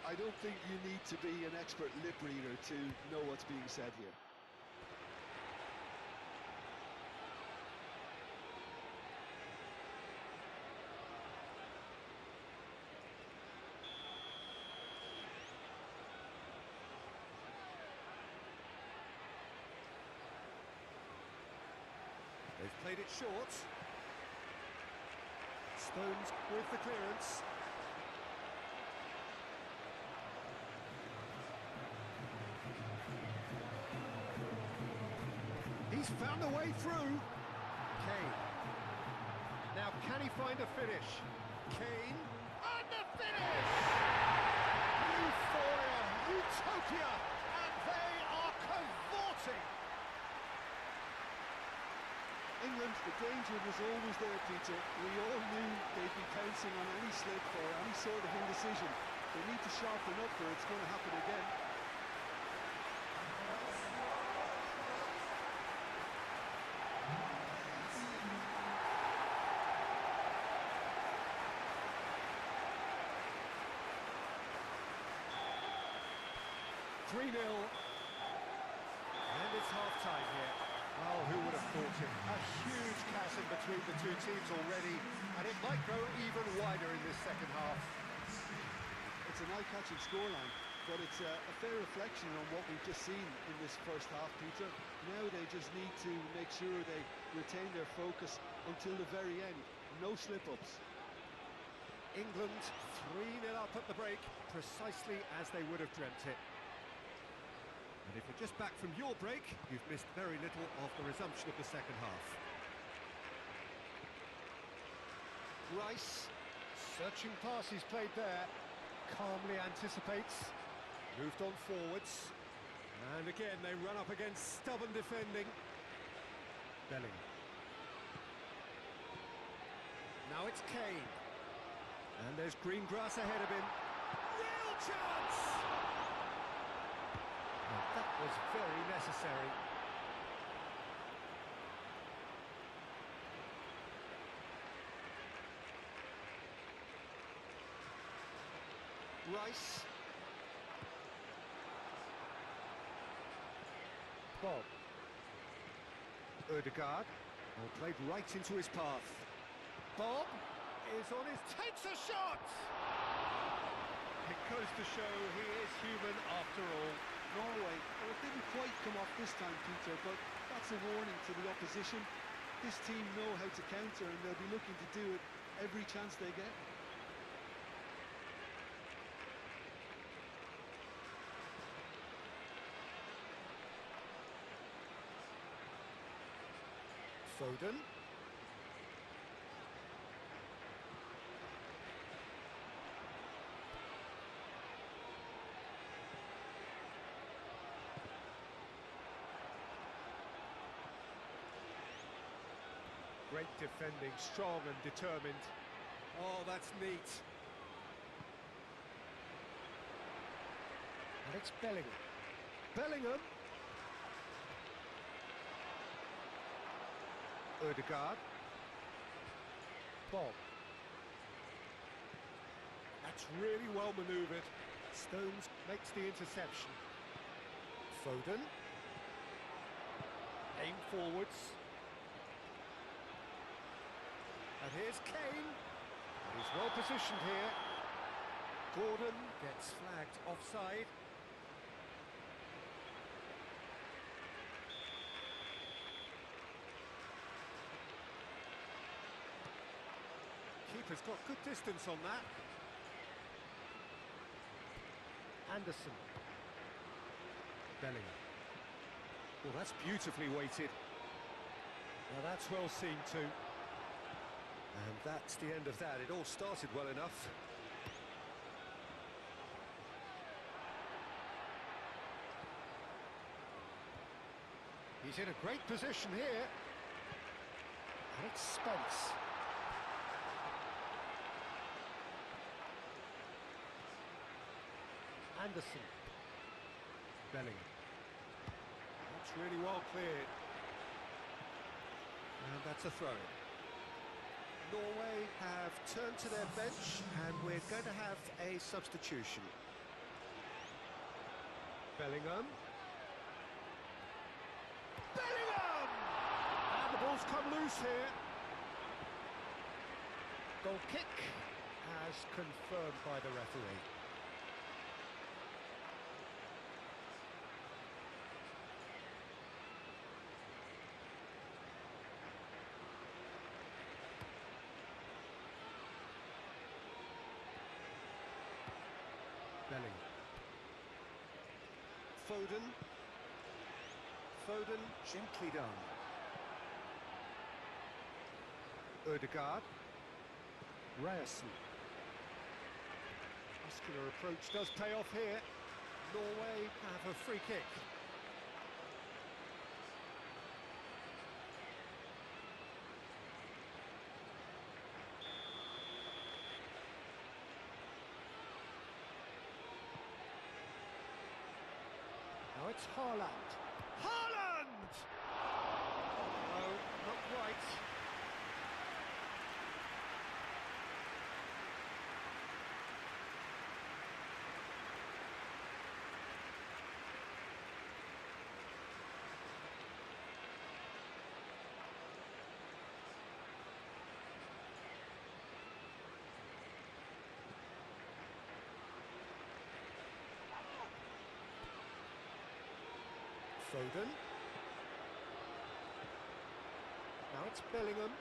I don't think you need to be an expert lip reader to know what's being said here. They've played it short. Stones with the clearance. He's found a way through. Kane. Now can he find a finish? Kane. And the finish! Euphoria, utopia, and they are cavorting. England, the danger was always there, Peter. We all knew they'd be pouncing on any slip or any sort of indecision. They need to sharpen up or it's going to happen again. And it's half-time here. Oh, who would have thought it? A huge chasm between the two teams already, and it might grow even wider in this second half. It's an eye-catching scoreline, but it's a fair reflection on what we've just seen in this first half, Peter. Now they just need to make sure they retain their focus until the very end. No slip-ups. England 3-0 up at the break, precisely as they would have dreamt it. And if you're just back from your break, you've missed very little of the resumption of the second half. Rice, searching pass he's played there, calmly anticipates, moved on forwards, and again they run up against stubborn defending. Bellingham. Now it's Kane, and there's green grass ahead of him. Real chance! That was very necessary. Rice. Bob. Ødegaard. Well, played right into his path. Bob is on his... takes a shot! It goes to show he is human after all. Norway, well, it didn't quite come off this time, Peter, but that's a warning to the opposition. This team know how to counter and they'll be looking to do it every chance they get. Foden. Great defending, strong and determined. Oh, that's neat. And it's Bellingham. Bellingham. Ødegaard. Bob. That's really well manoeuvred. Stones makes the interception. Foden. Aim forwards. And here's Kane. He's well positioned here. Gordon gets flagged offside. Keeper's got good distance on that. Anderson. Bellingham. Well, that's beautifully weighted. Now that's well seen too. And that's the end of that. It all started well enough. He's in a great position here. And it's Spence. Anderson. Bellingham. That's really well cleared. And that's a throw. Norway have turned to their bench, and we're going to have a substitution. Bellingham. Bellingham! And the ball's come loose here. Goal kick as confirmed by the referee. Bellingham. Foden gently done. Ødegaard. Ryerson. Muscular approach does pay off here. Norway have a free kick. Now it's Haaland. Haaland! No, not quite. Foden. Now it's Bellingham.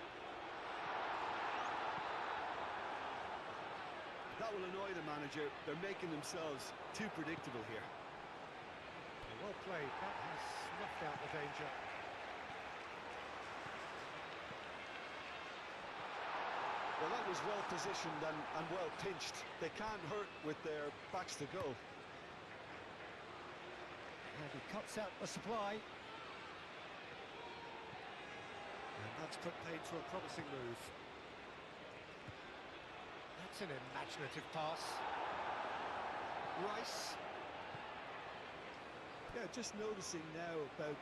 That will annoy the manager. They're making themselves too predictable here. Well played. That has snuffed out the danger. Well, that was well positioned and well pinched. They can't hurt with their backs to goal. And he cuts out the supply. And that's put paid to a promising move. That's an imaginative pass. Rice. Yeah, just noticing now about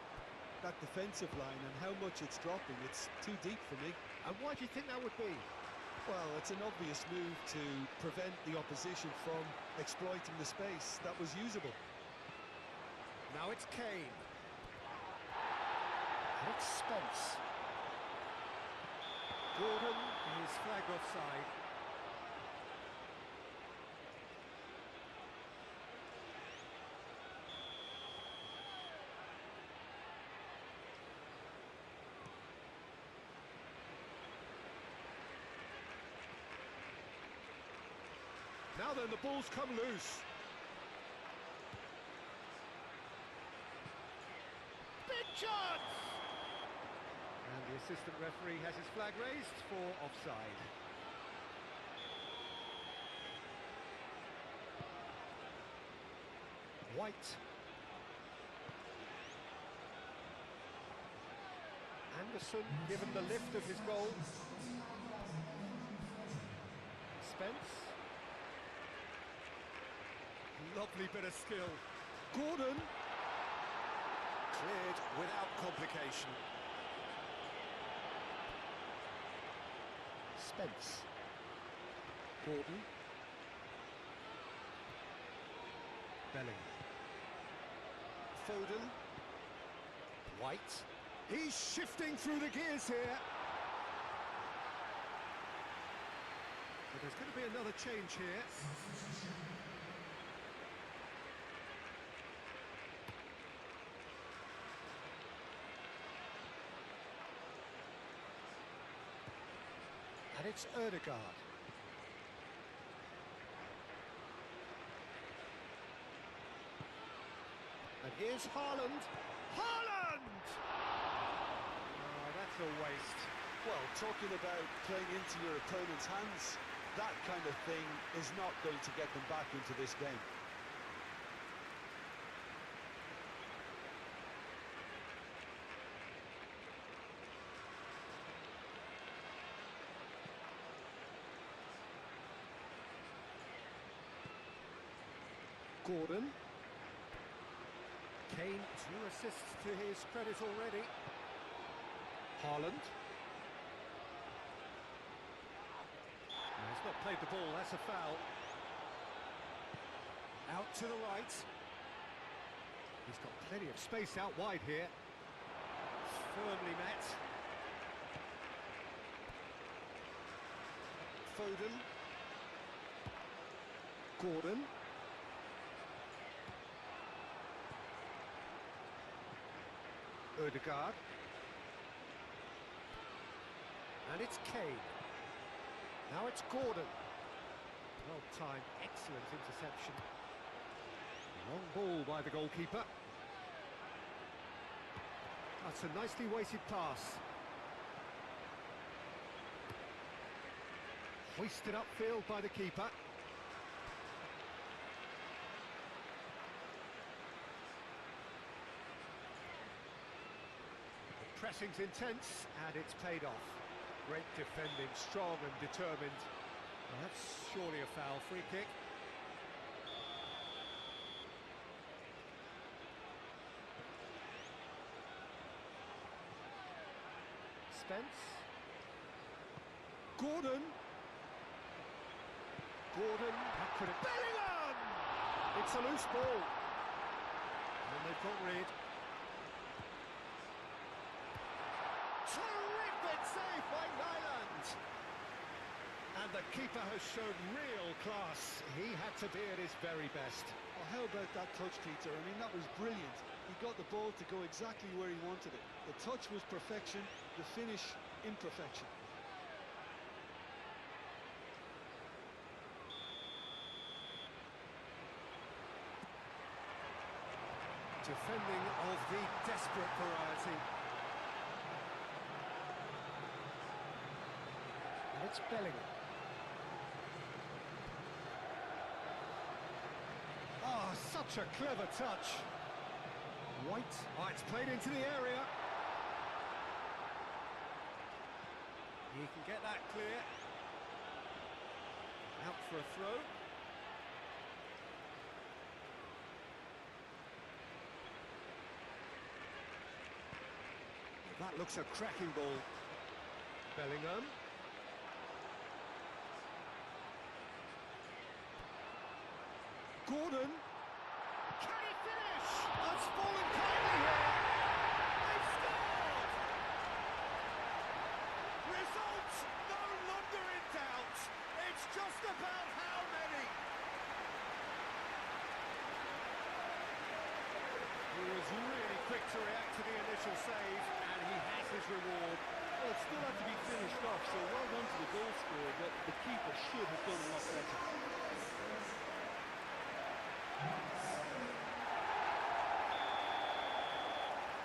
that defensive line and how much it's dropping. It's too deep for me. And why do you think that would be? Well, it's an obvious move to prevent the opposition from exploiting the space that was usable. Now it's Kane. And it's Spence. Gordon is flagged offside. Now then, the ball's come loose. Big chance! And the assistant referee has his flag raised for offside. White. Anderson given the lift of his goal. Spence. Lovely bit of skill. Gordon. Cleared without complication. Spence. Gordon. Bellingham. Foden. White. He's shifting through the gears here. The there's going to be another change here. And it's Ødegaard. And here's Haaland. Haaland! Oh, that's a waste. Well, talking about playing into your opponent's hands, that kind of thing is not going to get them back into this game. Gordon. Kane, 2 assists to his credit already. Haaland. No, he's not played the ball, that's a foul. Out to the right. He's got plenty of space out wide here. Firmly met. Foden. Gordon. Ødegaard. And it's Kane. Now it's Gordon. Well timed, excellent interception. Long ball by the goalkeeper. That's a nicely weighted pass. Hoisted upfield by the keeper. Pressing's intense, and it's paid off. Great defending, strong and determined. Well, that's surely a foul. Free kick. Spence. Gordon. Gordon. How could it... Bellingham! It's a loose ball. And they've got rid. Terrific save by Nyland! And the keeper has shown real class. He had to be at his very best. Oh, how about that touch, Peter? I mean, that was brilliant. He got the ball to go exactly where he wanted it. The touch was perfection, the finish imperfection. Defending of the desperate variety. And it's Bellingham. Oh, such a clever touch. White. Oh, it's played into the area. He can get that clear. Out for a throw. That looks a cracking ball. Bellingham. Gordon. Can he finish? That's fallen kindly here. They've scored! Results no longer in doubt. It's just about how many. He was really quick to react to the initial save, and he has his reward. Well, it still had to be finished off, so well done to the goal scorer, but the keeper should have done a lot better.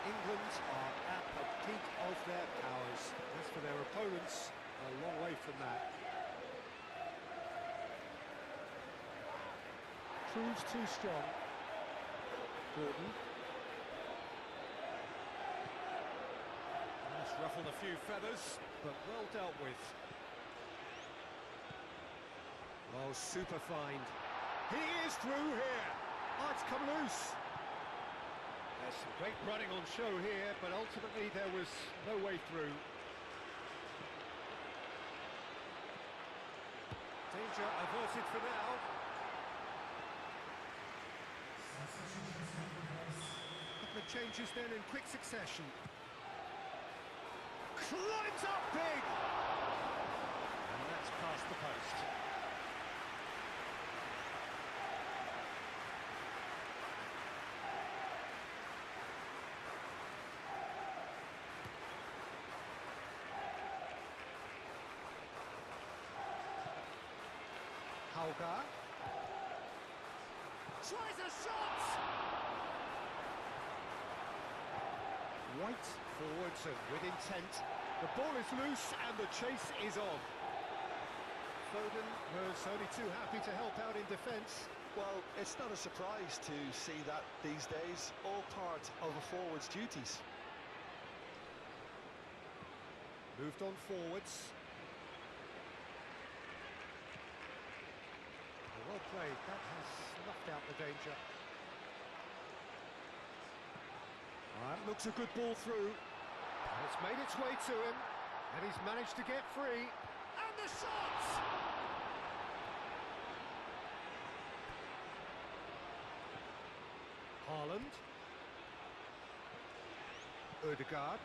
England are at the peak of their powers. As for their opponents, a long way from that. Proves too strong. Gordon. That's ruffled a few feathers, but well dealt with. Oh, super find. He is through here. Oh, it's come loose. There's some great running on show here, but ultimately there was no way through. Danger averted for now. Couple of changes then in quick succession. Climbs up big! And that's past the post. Hauger. Tries a shot! White forwards and with intent. The ball is loose and the chase is on. Foden was only too happy to help out in defence. Well, it's not a surprise to see that these days, all part of a forward's duties. Moved on forwards. Well played, that has snuffed out the danger. That looks a good ball through. And it's made its way to him, and he's managed to get free. And the shot! Haaland. Ødegaard.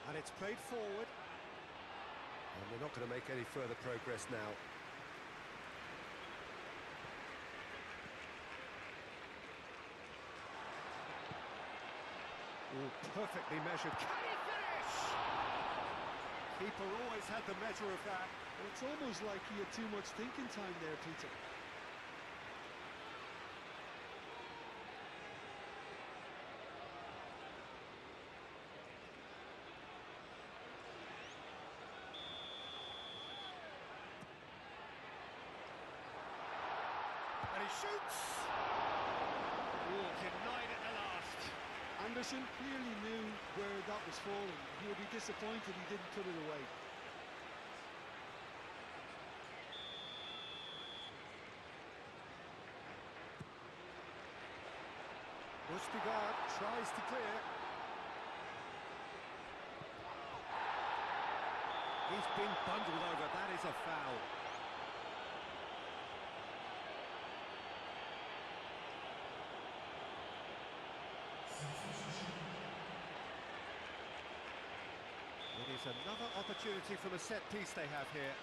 And it's played forward. And we're not going to make any further progress now. Oh, perfectly measured. Can he finish? Keeper always had the measure of that. It's almost like he had too much thinking time there, Peter. And he shoots! Oh, denied at the last. Anderson clearly knew where that was falling. He would be disappointed he didn't put it away. Ødegaard tries to clear. He's been bundled over. That is a foul. It is another opportunity from a set piece they have here.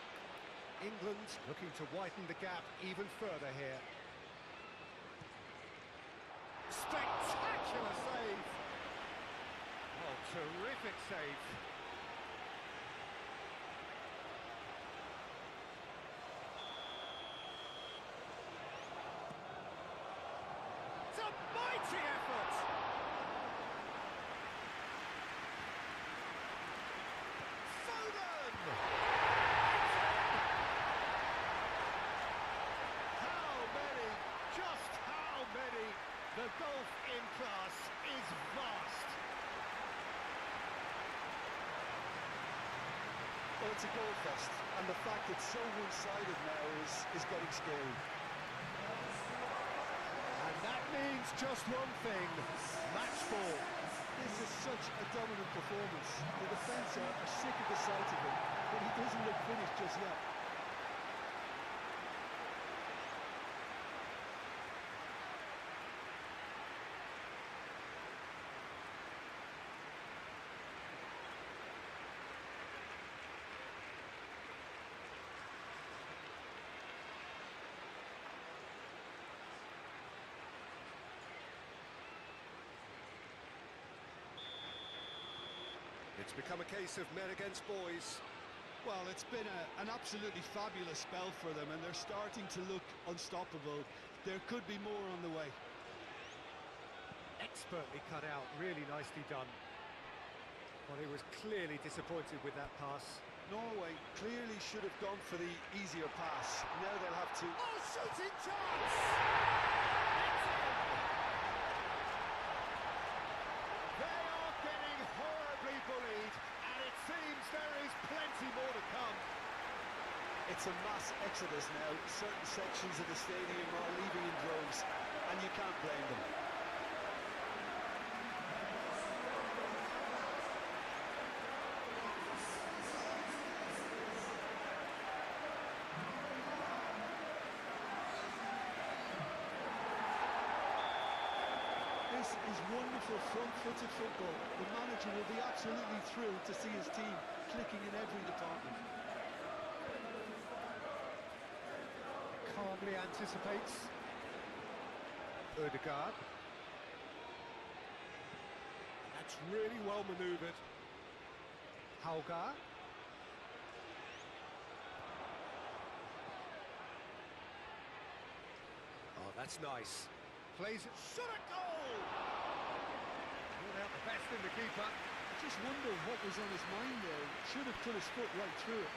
England looking to widen the gap even further here. Spectacular save! Oh, terrific save. It's a mighty effort! Foden! How many? Just how many? The golf in class is vast. Well, it's a goal fest, and the fact it's so one-sided now is getting scary. And that means just one thing, match ball. This is such a dominant performance. The defence are sick of the sight of him, but he doesn't look finished just yet. It's become a case of men against boys. Well, it's been an absolutely fabulous spell for them, and they're starting to look unstoppable. There could be more on the way. Expertly cut out, really nicely done. Well, he was clearly disappointed with that pass. Norway clearly should have gone for the easier pass. Now they'll have to... Oh, shooting chance! They are getting horribly bullied, and it seems there is plenty more to come. It's a mass exodus now. Certain sections of the stadium are leaving in droves, and you can't blame them. This is wonderful front-footed football. The manager will be absolutely thrilled to see his team clicking in every department. Calmly anticipates. Ødegaard. That's really well manoeuvred. Hauger. That's nice. Plays it, shot at goal! Brought out the best in the keeper. I just wonder what was on his mind there. Should have put his foot right through it.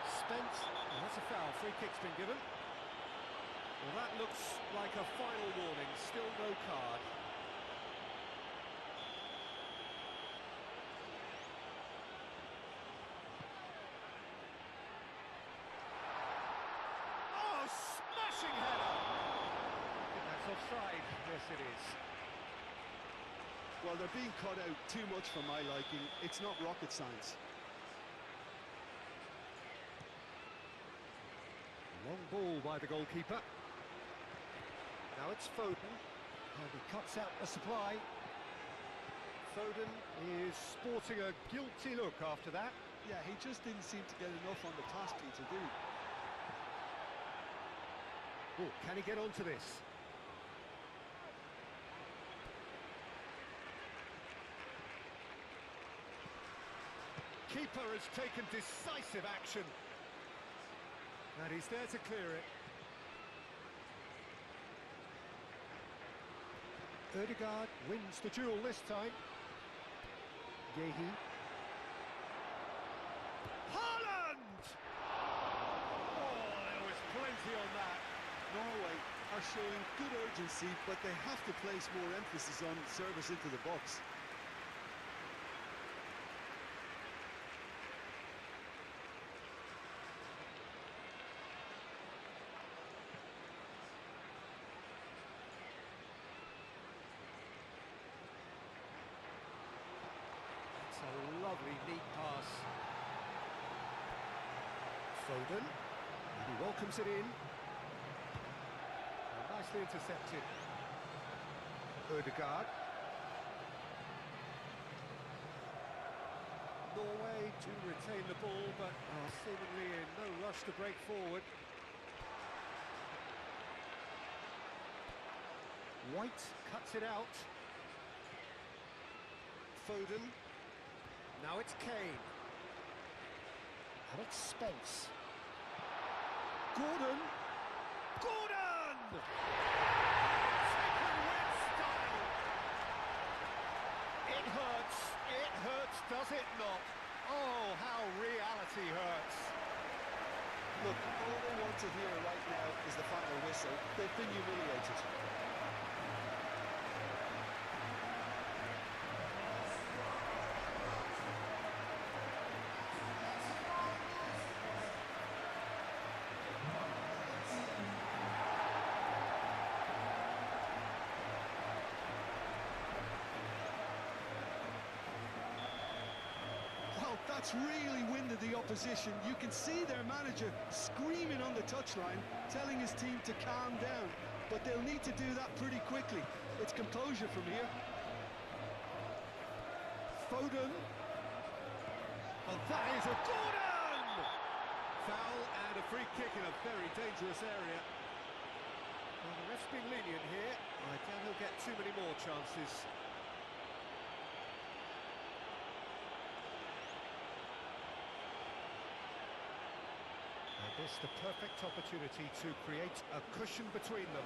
Spence, and that's a foul. Free kick's been given. Well, that looks like a final warning. Still no card. Oh, smashing header! I think that's offside. Yes, it is. Well, they're being cut out too much for my liking. It's not rocket science. Long ball by the goalkeeper. Now it's Foden, and he cuts out the supply. Foden is sporting a guilty look after that. Yeah, he just didn't seem to get enough on the task, Peter, did he? Oh, can he get onto this? Keeper has taken decisive action. And he's there to clear it. Ødegaard wins the duel this time. Yehi. Haaland! Oh, there was plenty on that. Norway are showing good urgency, but they have to place more emphasis on service into the box. A lovely, neat pass. Foden, and he welcomes it in. And nicely intercepted. Ødegaard. Norway do retain the ball, but are seemingly in no rush to break forward. White cuts it out. Foden. Now it's Kane. And it's Spence. Gordon. Gordon! Taken with style. It hurts, does it not? Oh, how reality hurts. Look, all they want to hear right now is the final whistle. They've been humiliated. That's really winded the opposition. You can see their manager screaming on the touchline, telling his team to calm down. But they'll need to do that pretty quickly. It's composure from here. Foden. And that is a Gordon! Foul and a free kick in a very dangerous area. Well, the ref's been lenient here. I doubt he'll get too many more chances. This the perfect opportunity to create a cushion between them.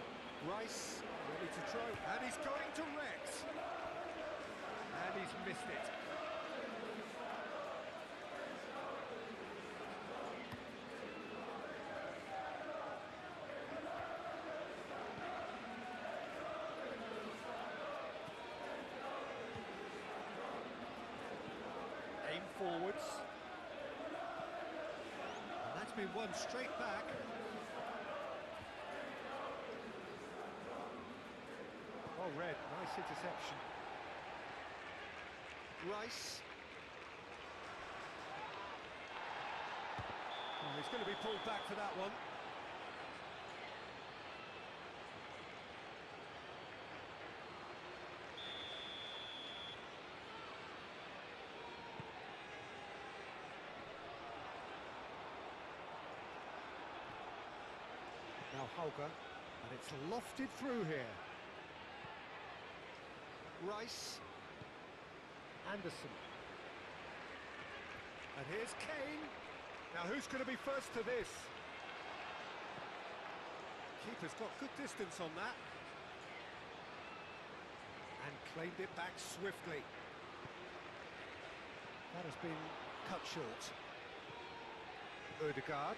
Rice ready to throw, and he's going direct. And he's missed it. Aim forwards. Been one straight back. Oh, Red, nice interception. Rice. Oh, he's going to be pulled back for that one. Now Holger, and it's lofted through here. Rice. Anderson. And here's Kane. Now who's going to be first to this? Keeper's got good distance on that. And claimed it back swiftly. That has been cut short. Ødegaard.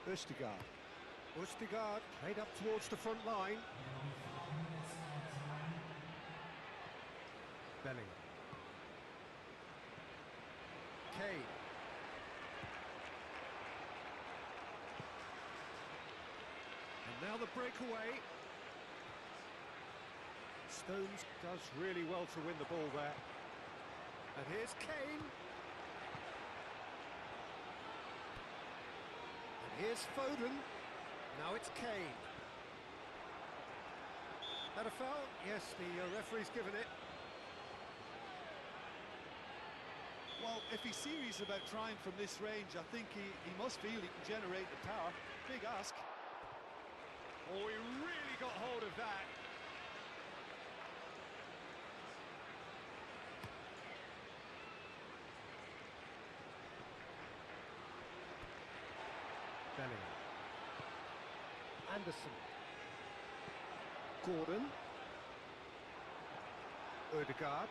Ødegaard played up towards the front line. Bellingham. Kane. And now the breakaway. Stones does really well to win the ball there. And here's Kane. And here's Foden. Now it's Kane. That a foul? Yes, the referee's given it. Well, if he's serious about trying from this range, I think he must feel he can generate the power. Big ask. Oh, he really got hold of that. Bellingham. Anderson. Gordon. Ødegaard.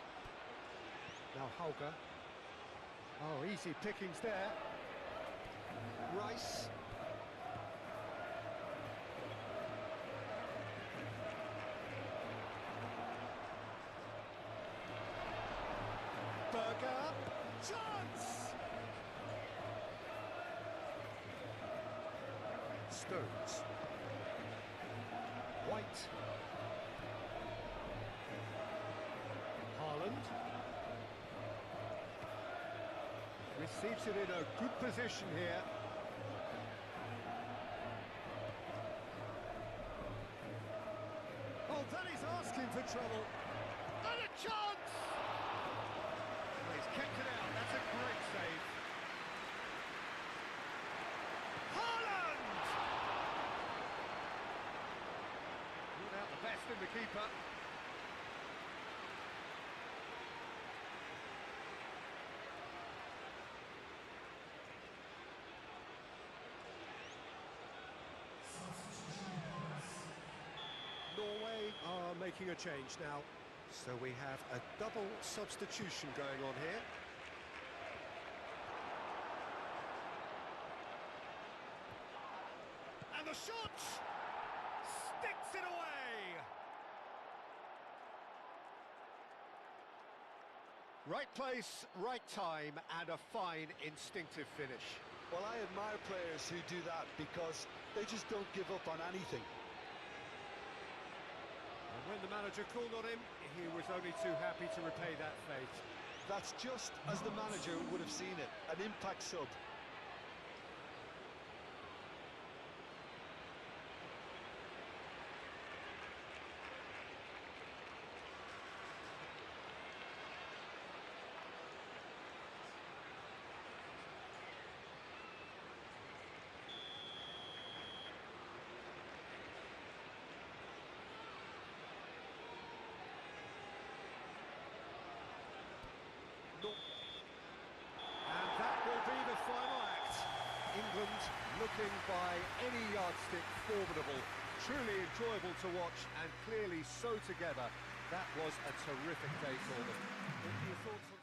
Now Hauger. Oh, easy pickings there. Rice. Berger. Chance! Stones. White. Haaland. Receives it in a good position here. Oh, that is asking for trouble. And a chance! Well, he's kept it out. That's a great save. Haaland! Ruled out the best in the keeper. Norway are making a change now, so we have a double substitution going on here. And the shot sticks it away. Right place, right time, and a fine instinctive finish. Well, I admire players who do that because they just don't give up on anything. And when the manager called on him, he was only too happy to repay that faith. That's just as the manager would have seen it, an impact sub. And that will be the final act. England looking by any yardstick formidable, truly enjoyable to watch and clearly so together. That was a terrific day for them. What are your thoughts on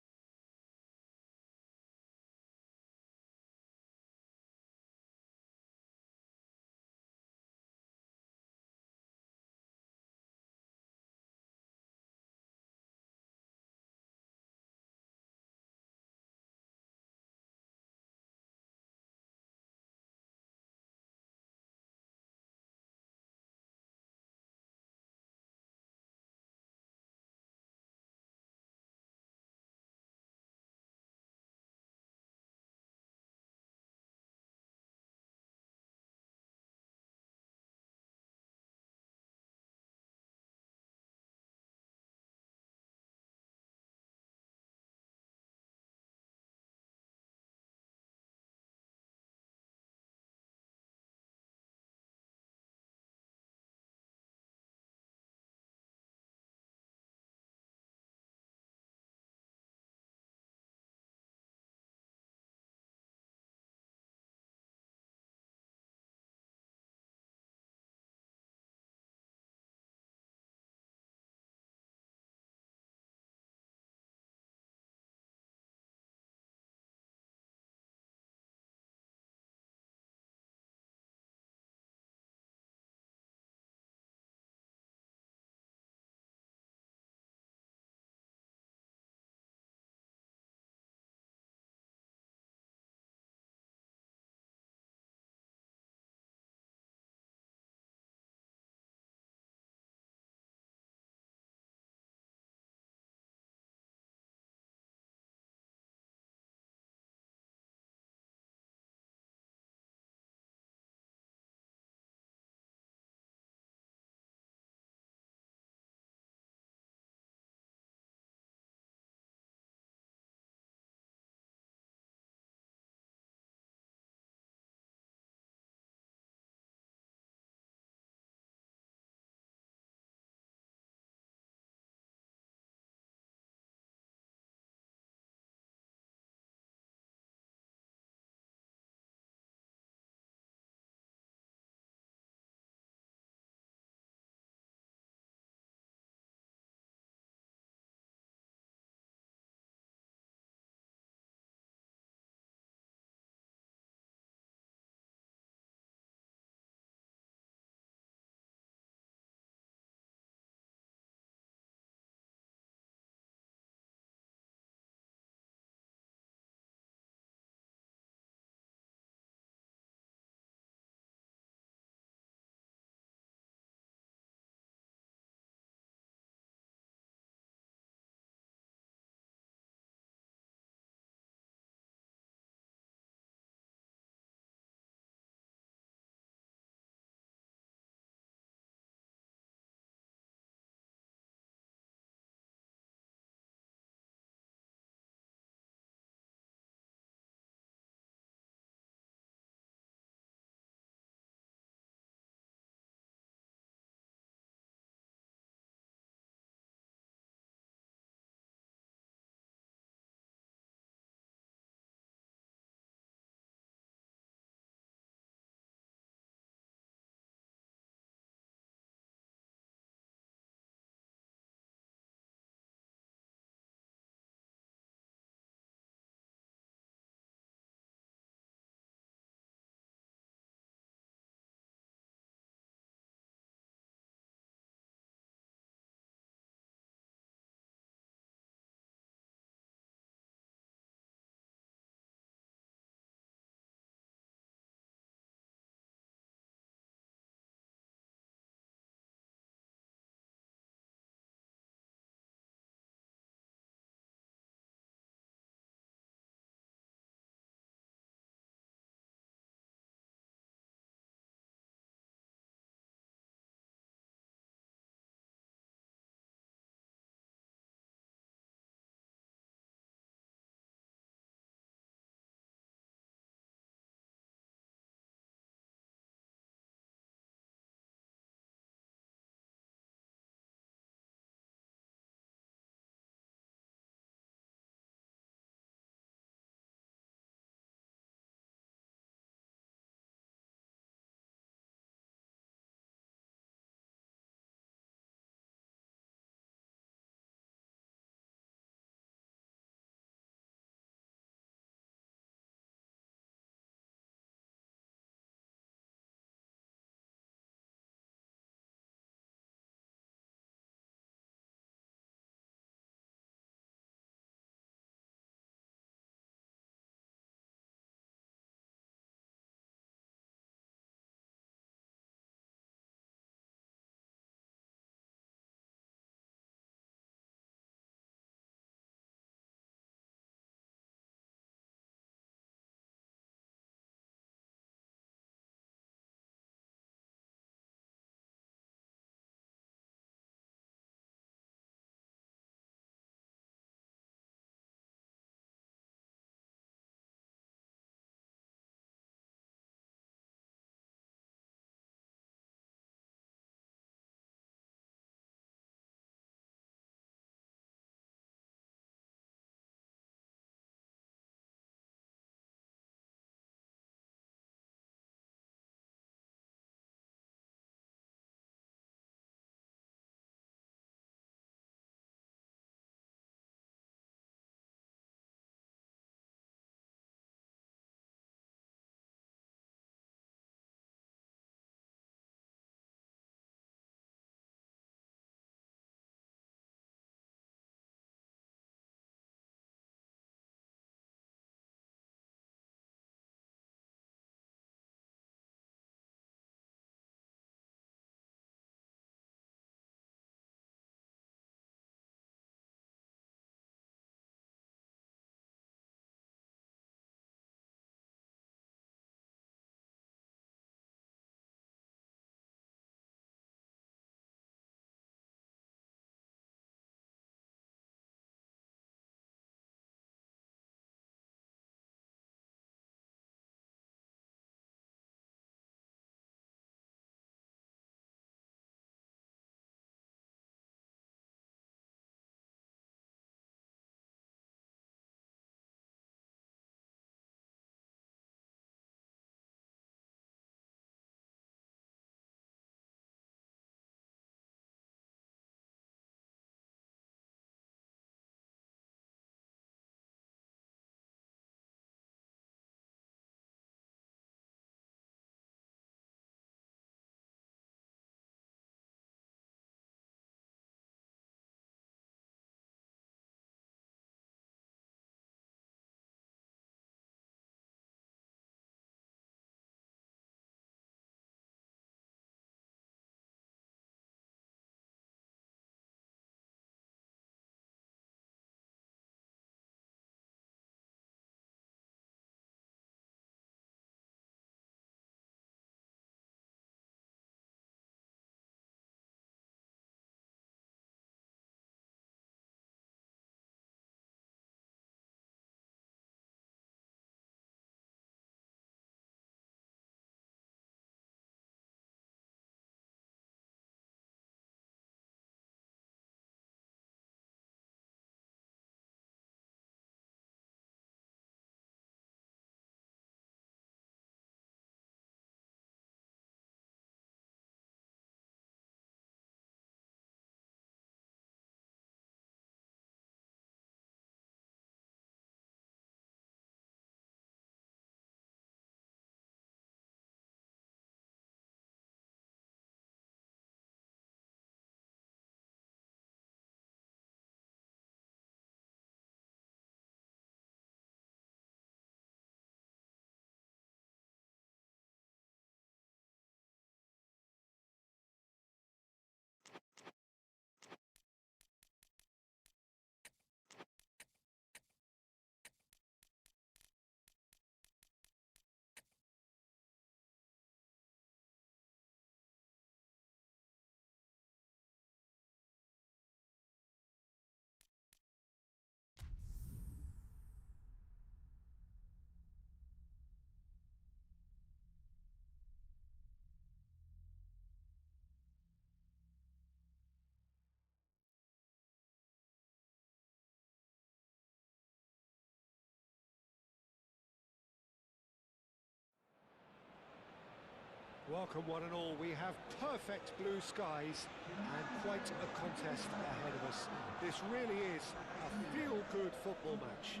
Welcome one and all, we have perfect blue skies and quite a contest ahead of us. This really is a feel-good football match.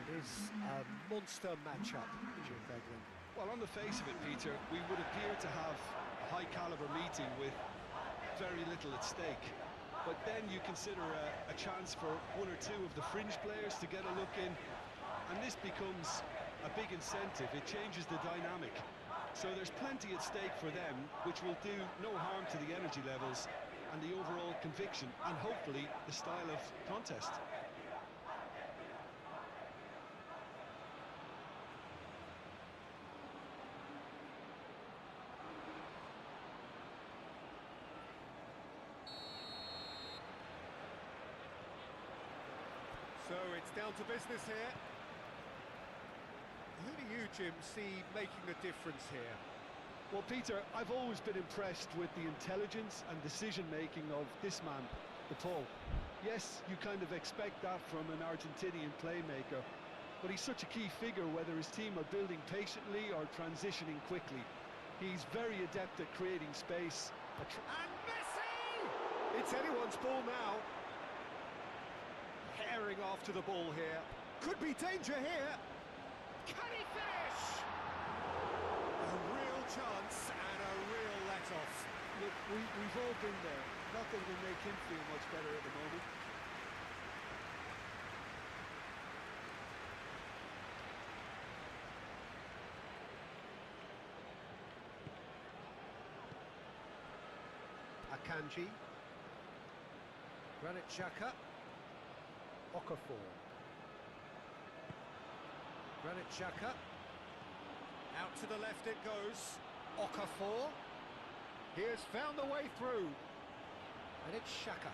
It is a monster matchup, Jim Beglin. Well, on the face of it, Peter, we would appear to have a high-caliber meeting with very little at stake. But then you consider a chance for one or two of the fringe players to get a look in, and this becomes a big incentive. It changes the dynamic. So there's plenty at stake for them, which will do no harm to the energy levels and the overall conviction, and hopefully the style of contest. So it's down to business here. Who do you, Jim, see making the difference here? Well, Peter, I've always been impressed with the intelligence and decision-making of this man, the Paul. Yes, you kind of expect that from an Argentinian playmaker, but he's such a key figure whether his team are building patiently or transitioning quickly. He's very adept at creating space. And Messi! It's anyone's ball now. Herring after the ball here. Could be danger here. Can he finish? A real chance and a real let-off. Look, we've all been there. Nothing will make him feel much better at the moment. Akanji. Granit Xhaka. Okafor. Granit Xhaka. Out to the left it goes. Okafor. He has found the way through. And it's Xhaka.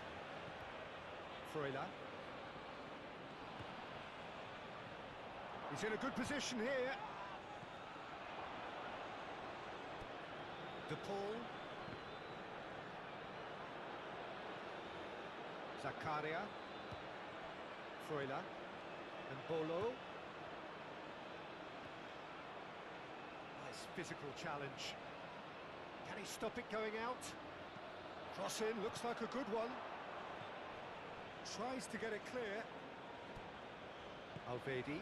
Freuler. He's in a good position here. De Paul. Zakaria. Freuler. And Bolo. Nice physical challenge. Can he stop it going out? Cross in, looks like a good one. Tries to get it clear. Alvedi.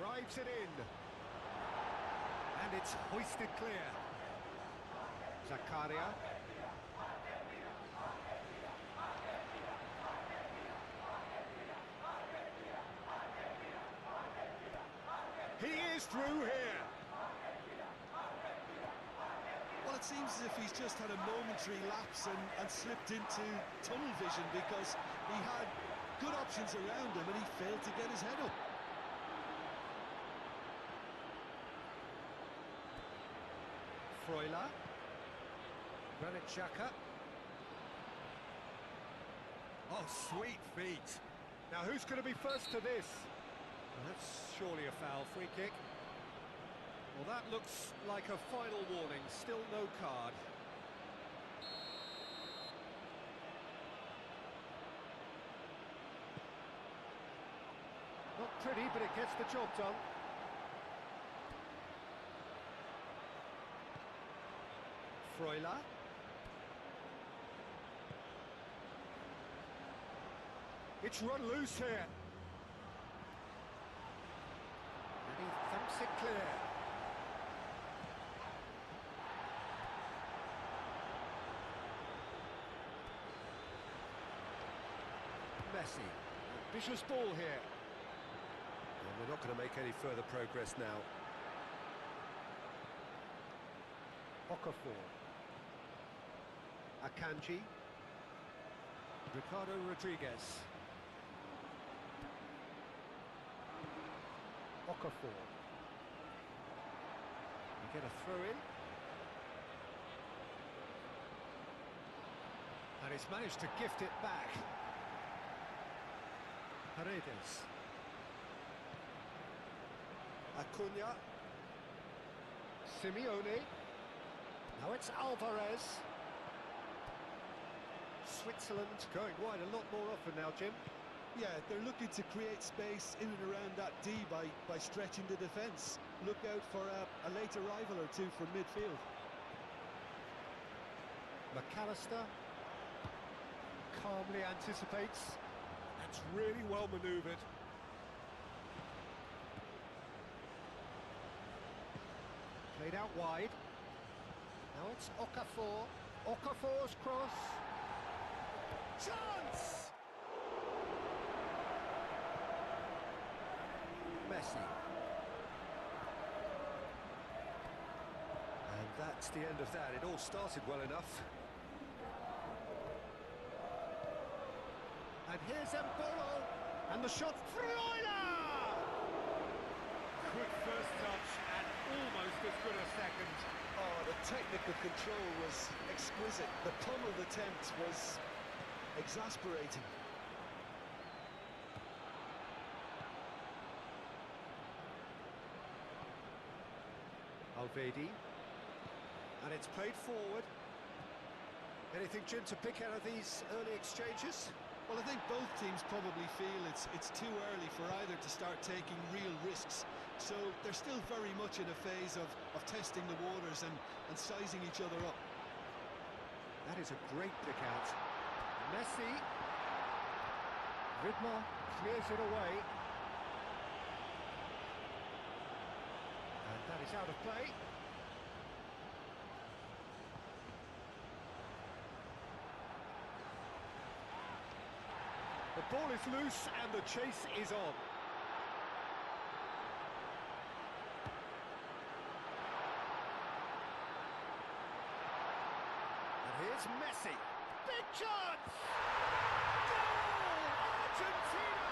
Drives it in. And it's hoisted clear. Zakaria. He is through here. Well, it seems as if he's just had a momentary lapse and slipped into tunnel vision, because he had good options around him and he failed to get his head up. Freuler. Granit Xhaka. Oh, sweet feet. Now, who's going to be first to this? Well, that's surely a foul. Free kick. Well, that looks like a final warning. Still no card. Not pretty, but it gets the job done. Freuler. It's run loose here. And he thumps it clear. Messi. Ambitious ball here. not going to make any further progress now. Okafor. Akanji. Ricardo Rodriguez. Okafor. You get a throw in. And he's managed to gift it back. Paredes. Acuna. Simeone. Now it's Alvarez. Switzerland going wide a lot more often now, Jim. Yeah, they're looking to create space in and around that D by stretching the defence. Look out for a late arrival or two from midfield. McAllister calmly anticipates. That's really well manoeuvred. Played out wide. Now it's Okafor. Okafor's cross. Chance! Messi. And that's the end of that. It all started well enough. And here's Mbolo. And the shot. Freuler! Good first touch and almost as good a second. Oh, the technical control was exquisite. The pummeled attempt was exasperating. Alvedi. And it's played forward. Anything, Jim, to pick out of these early exchanges? Well, I think both teams probably feel it's too early for either to start taking real risks. So they're still very much in a phase of testing the waters and sizing each other up. That is a great pick out. Messi. Vidmar clears it away. And that is out of play. The ball is loose and the chase is on. And here's Messi. Big chance! Goal! Argentina!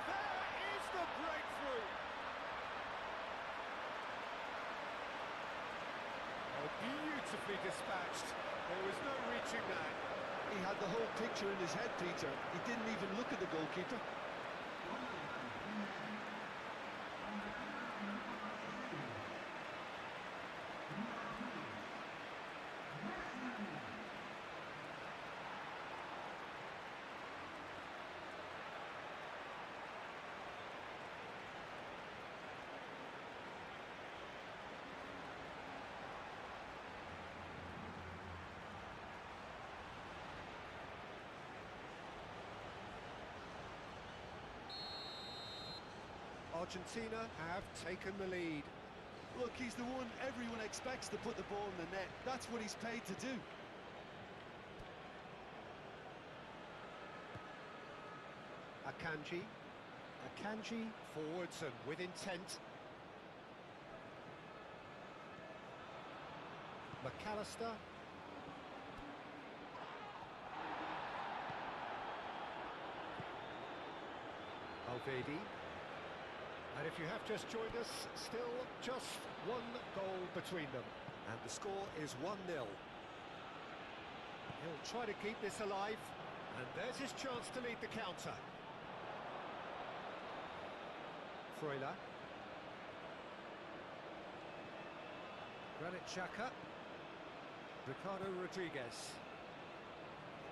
There is the breakthrough. Oh, beautifully dispatched. There was no reaching that. He had the whole picture in his head, Peter. He didn't even look at the goalkeeper. Argentina have taken the lead. Look, he's the one everyone expects to put the ball in the net. That's what he's paid to do. Akanji. Akanji forwards and with intent. McAllister. Alvedi. And if you have just joined us, still just one goal between them. And the score is 1-0. He'll try to keep this alive. And there's his chance to lead the counter. Freuler. Granit Xhaka. Ricardo Rodriguez.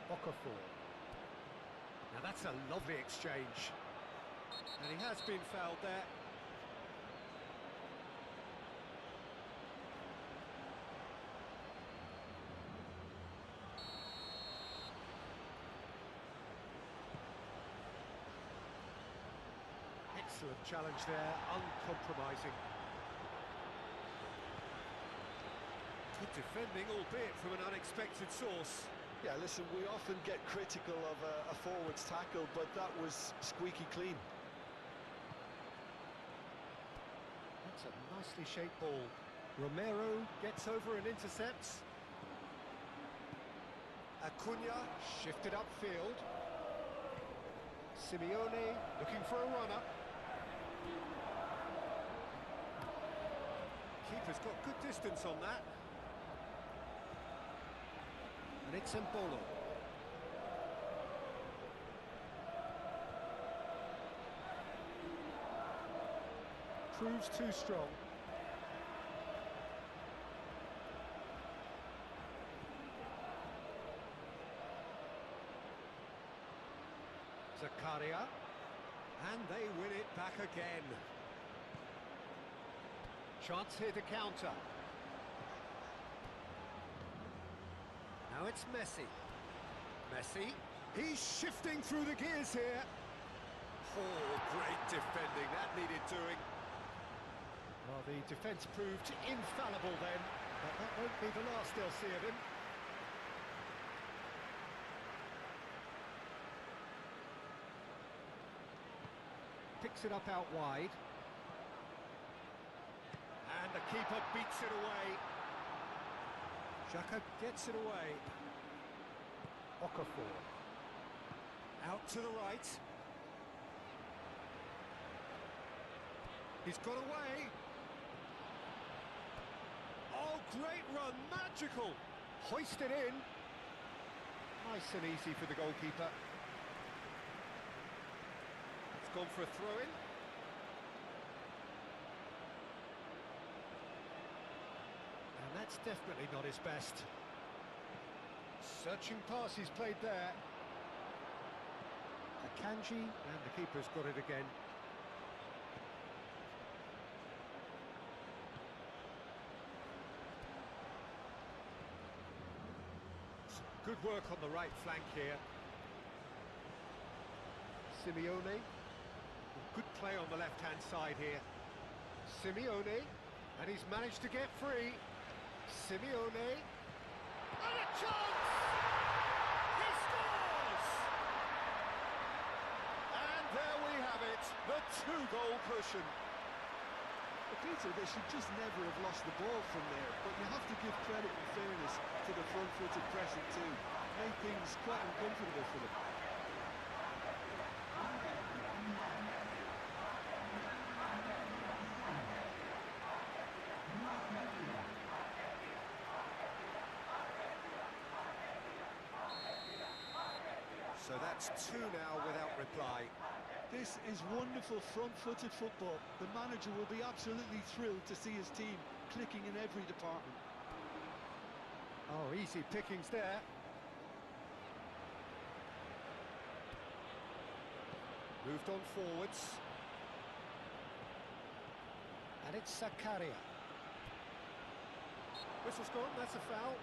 Okafor. Now that's a lovely exchange. And he has been fouled there. Excellent challenge there, uncompromising. Good defending, albeit from an unexpected source. Yeah, listen, we often get critical of a forward's tackle, but that was squeaky clean. It's a nicely shaped ball. Romero gets over and intercepts. Acuna shifted upfield. Simeone looking for a runner. Keeper's got good distance on that. And it's Mbolo. Proves too strong. Zakaria, and they win it back again. Chance here to counter. Now it's Messi. Messi, he's shifting through the gears here. Oh, great defending, that needed doing. Well, the defence proved infallible then, but that won't be the last they'll see of him. Picks it up out wide. And the keeper beats it away. Xhaka gets it away. Okafor. Out to the right. He's got away. Oh, great run, magical. Hoisted in. Nice and easy for the goalkeeper. It's gone for a throw-in. And that's definitely not his best. Searching pass he's played there. Akanji, and the keeper's got it again. Good work on the right flank here. Simeone. Good play on the left-hand side here. Simeone, and he's managed to get free. Simeone, and a chance! He scores! And there we have it, the two-goal cushion. Peter, they should just never have lost the ball from there, but you have to give credit and fairness to the front-footed pressing too. Made things quite uncomfortable for them. So that's two now without reply. This is wonderful front-footed football. The manager will be absolutely thrilled to see his team clicking in every department. Oh, easy pickings there. Moved on forwards. And it's Zakaria. Whistle's gone, that's a foul.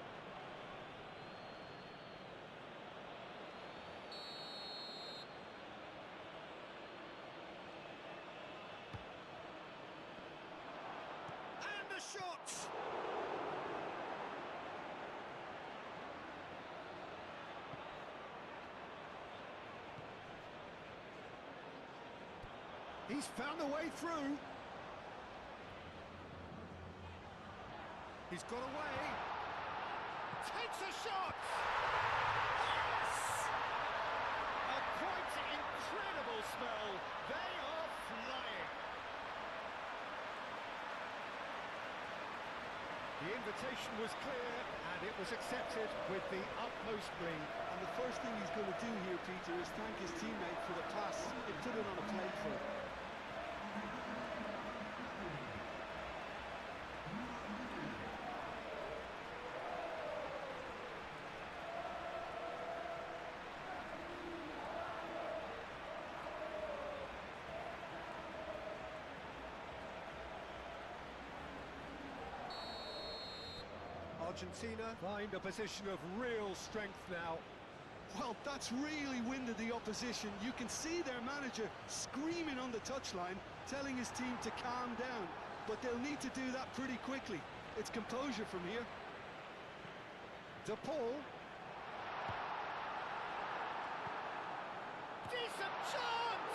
Shots! He's found a way through. He's got away. Takes a shot! Yes! A quite incredible spell. They are flying. The invitation was clear, and it was accepted with the utmost glee. And the first thing he's going to do here, Peter, is thank his teammate for the pass. He put it on a plate for him. Argentina find a position of real strength now. Well, that's really winded the opposition. You can see their manager screaming on the touchline, telling his team to calm down. But they'll need to do that pretty quickly. It's composure from here. De Paul. Decent chance!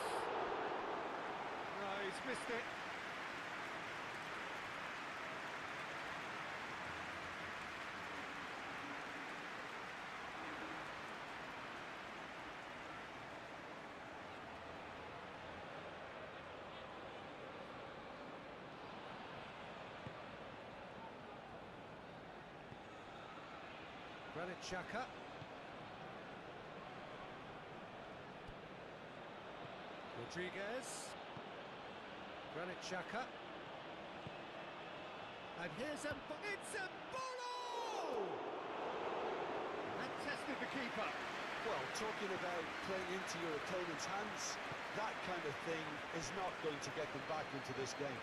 No, he's missed it. Granit Xhaka. Rodriguez. Granit Xhaka. And here's it's Embolo! That tested the keeper. Well, talking about playing into your opponent's hands, that kind of thing is not going to get them back into this game.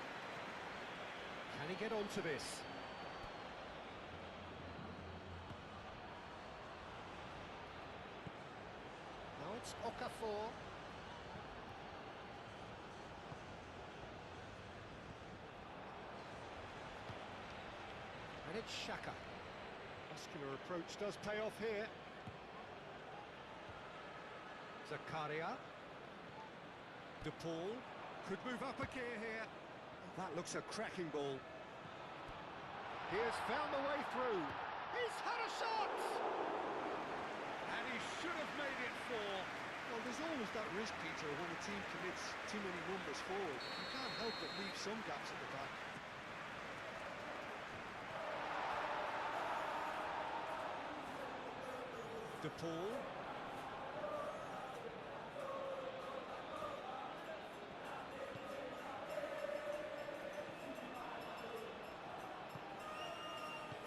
Can he get onto this? Now it's Okafor. And it's Xhaka. Muscular approach does pay off here. Zakaria. De Paul could move up a gear here. That looks a cracking ball. He has found the way through. He's had a shot! And he should have made it four. Well, there's always that risk, Peter, when a team commits too many numbers forward. You can't help but leave some gaps at the back. De Paul.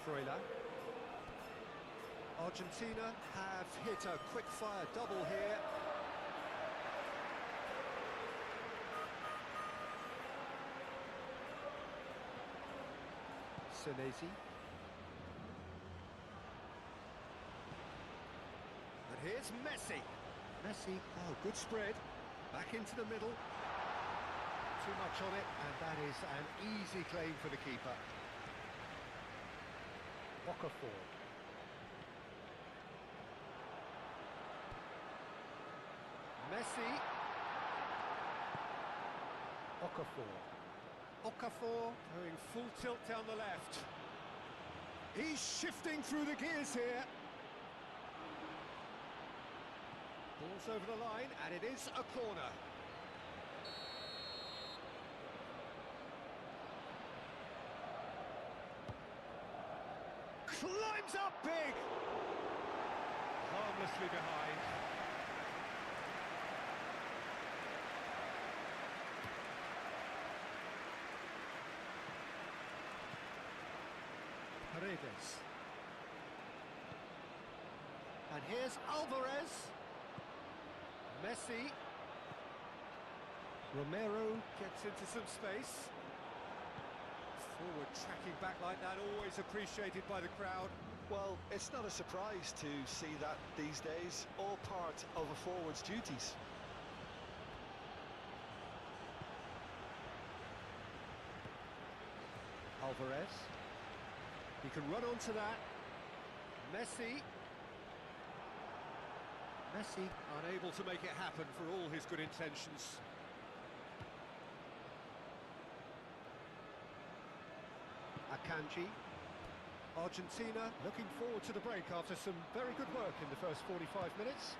Freuler. Argentina have hit a quick-fire double here. Senesi. And here's Messi. Messi, oh, good spread. Back into the middle. Too much on it, and that is an easy claim for the keeper. Okafor. Messi. Okafor. Okafor going full tilt down the left. He's shifting through the gears here. Ball's over the line, and it is a corner. Climbs up big! Harmlessly behind. Paredes. And here's Alvarez. Messi. Romero gets into some space. Forward tracking back like that, always appreciated by the crowd. Well, it's not a surprise to see that these days, all part of a forward's duties. Alvarez. He can run onto that. Messi. Messi unable to make it happen for all his good intentions. Akanji. Argentina looking forward to the break after some very good work in the first 45 minutes.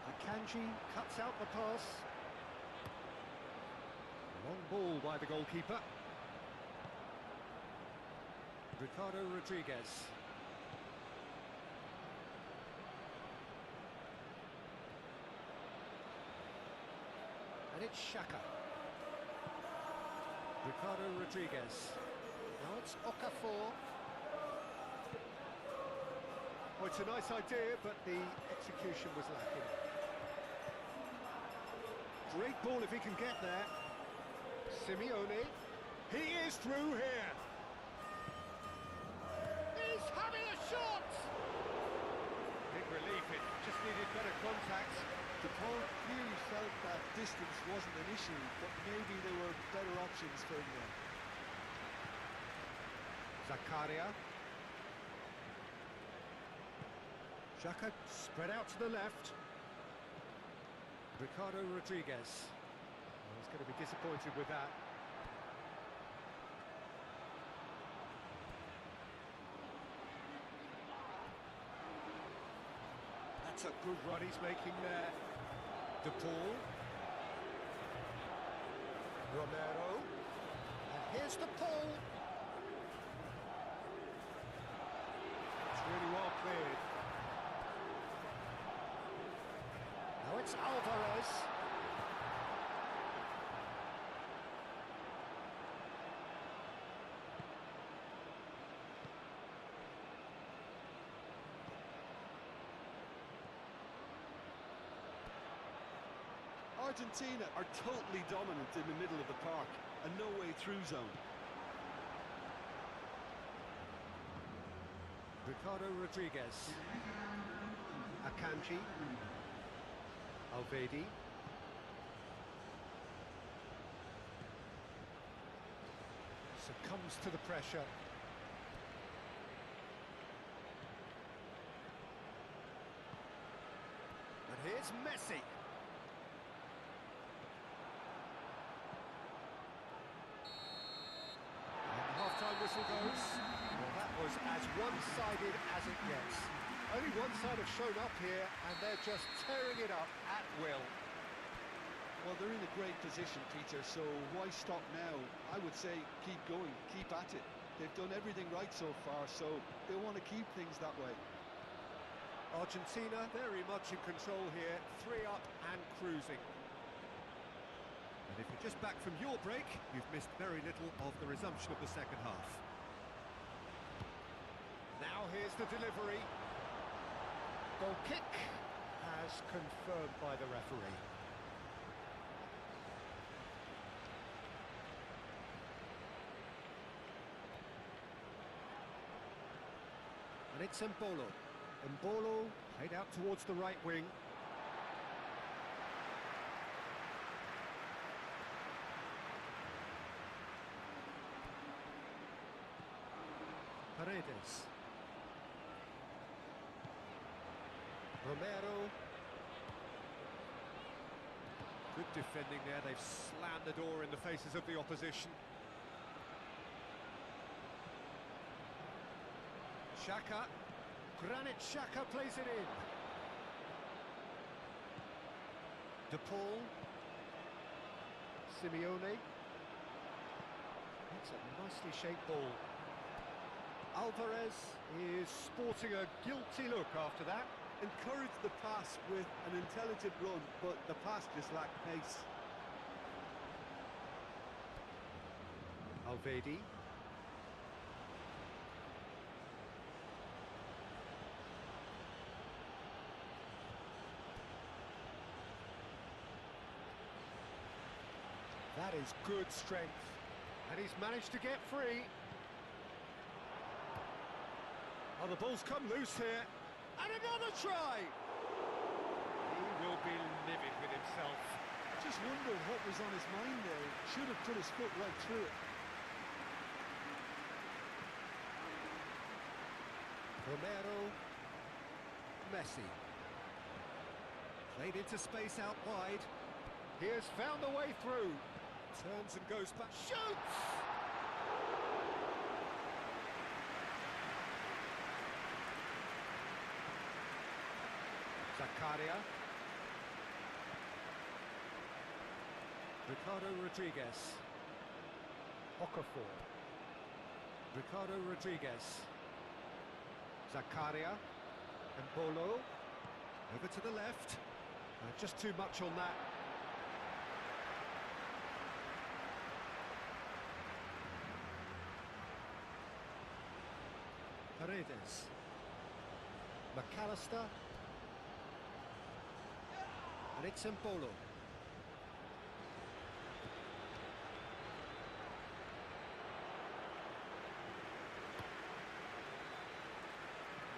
Akanji cuts out the pass. Long ball by the goalkeeper. Ricardo Rodriguez. And it's Xhaka. Ricardo Rodriguez. Now it's Okafor. Oh, it's a nice idea, but the execution was lacking. Great ball if he can get there. Simeone. He is through here. He's having a shot! Big relief, it just needed better contact. De Paul clearly felt that distance wasn't an issue, but maybe there were better options further on. Zakaria. Xhaka spread out to the left. Ricardo Rodriguez. Oh, he's going to be disappointed with that. That's a good run he's making there. De Paul. Romero. And here's De Paul. It's really It's Alvarez. Argentina are totally dominant in the middle of the park, and no way through zone. Ricardo Rodriguez. Akanji. Alvedi. Succumbs to the pressure. And here's Messi. Half-time whistle goes. Well, that was as one-sided as it gets. Only one side have shown up here, and they're just tearing it up at will. Well, they're in a great position, Peter, so why stop now? I would say keep going, keep at it. They've done everything right so far, so they want to keep things that way. Argentina very much in control here, 3 up and cruising. And if you're just back from your break, you've missed very little of the resumption of the second half. Now here's the delivery. Goal kick as confirmed by the referee. And it's Embolo. Embolo played out towards the right wing. Paredes. Romero. Good defending there, they've slammed the door in the faces of the opposition. Xhaka. Granit Xhaka plays it in. De Paul. Simeone. That's a nicely shaped ball. Alvarez is sporting a guilty look after that. Encourage the pass with an intelligent run, but the pass just lacked pace. Alvedi. That is good strength, and he's managed to get free. Oh, the ball's come loose here, and another try! He will be livid with himself. Just wonder what was on his mind there. Should have put his foot right through it. Romero. Messi. Played into space out wide. He has found a way through. Turns and goes back. Shoots! Zakaria. Ricardo Rodriguez. Okafor. Ricardo Rodriguez. Zakaria. Embolo. Over to the left. Just too much on that. Paredes. McAllister. And it's Embolo.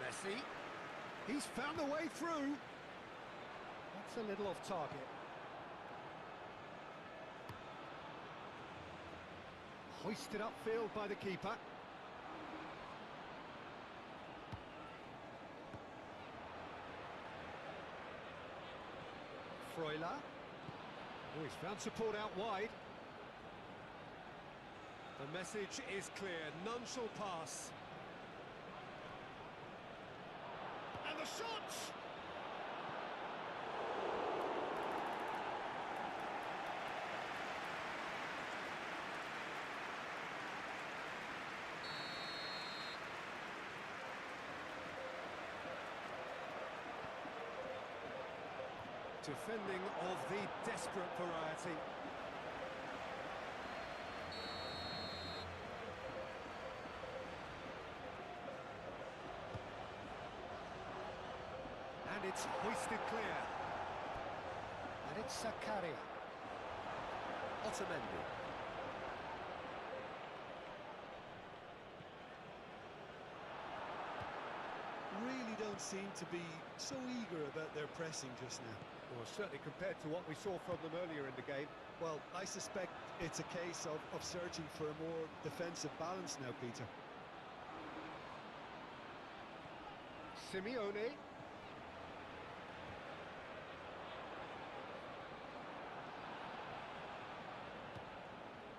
Messi. He's found a way through. That's a little off target. Hoisted upfield by the keeper. Freuler. Oh, he's found support out wide. The message is clear, none shall pass. And the shot! Defending of the desperate variety. And it's hoisted clear. And it's Zakaria. Otamendi. Really don't seem to be so eager about their pressing just now. Well, certainly compared to what we saw from them earlier in the game. Well, I suspect it's a case of searching for a more defensive balance now, Peter. Simeone.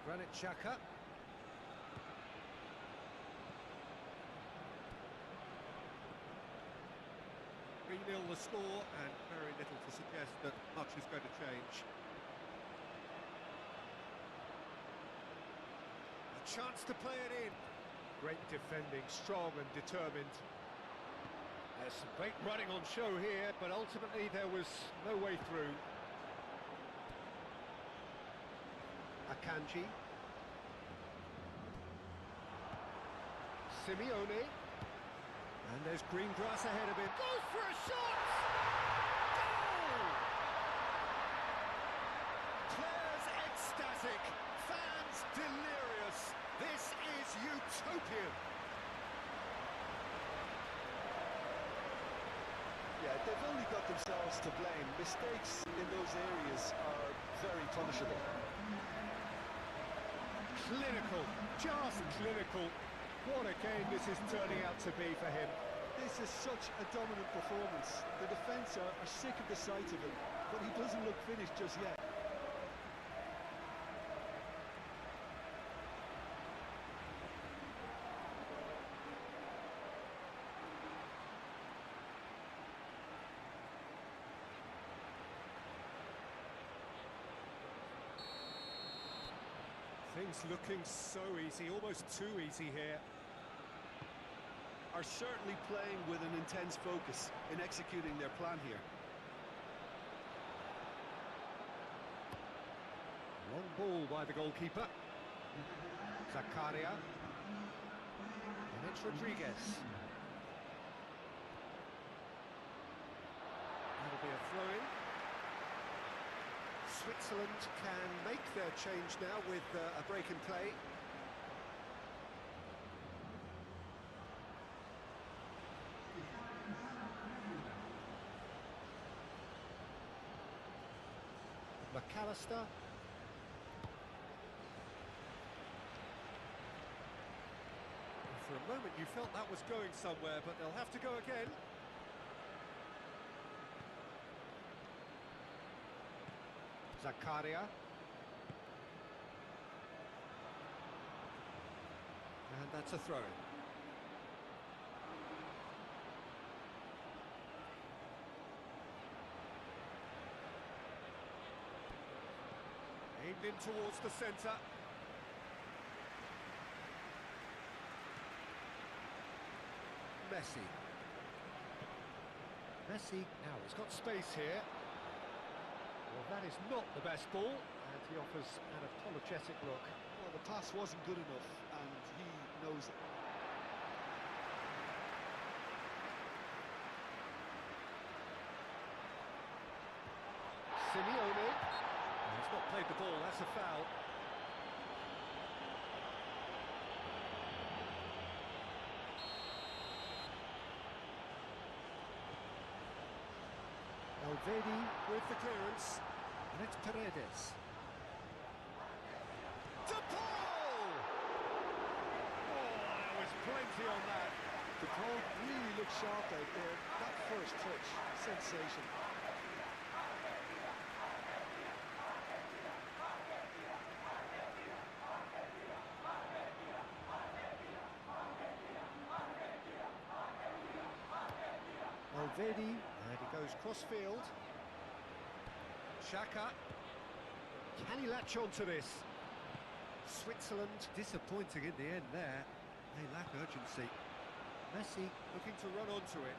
Granit Xhaka. 3-0 the score, and very little to suggest that much is going to change. A chance to play it in. Great defending, strong and determined. There's some great running on show here, but ultimately there was no way through. Akanji. Simeone. And there's green grass ahead of him. Goes for a shot! Goal! Players ecstatic, fans delirious. This is utopian. Yeah, they've only got themselves to blame. Mistakes in those areas are very punishable. Clinical, just clinical. What a game this is turning out to be for him. This is such a dominant performance. The defence are sick of the sight of him, but he doesn't look finished just yet. Things looking so easy, almost too easy here. Are certainly playing with an intense focus in executing their plan here. Long ball by the goalkeeper. Zakaria. And it's Rodriguez. That'll be a throw-in. Switzerland can make their change now with a break in play. McAllister. For a moment you felt that was going somewhere, but they'll have to go again. Zakaria. And that's a throw-in. Aimed in towards the centre. Messi. Now he's got space here. Well, that is not the best ball, and he offers an apologetic look. Well, the pass wasn't good enough, and he knows it. Simeone. He's not played the ball, that's a foul. Elvedi with the clearance, and it's Paredes. De Paul! Oh, there was plenty on that. The ball really looked sharp out there. That first touch, sensation. Elvedi, and he goes cross-field. Xhaka. Can he latch on to this? Switzerland disappointing in the end there. They lack urgency. Messi looking to run onto it.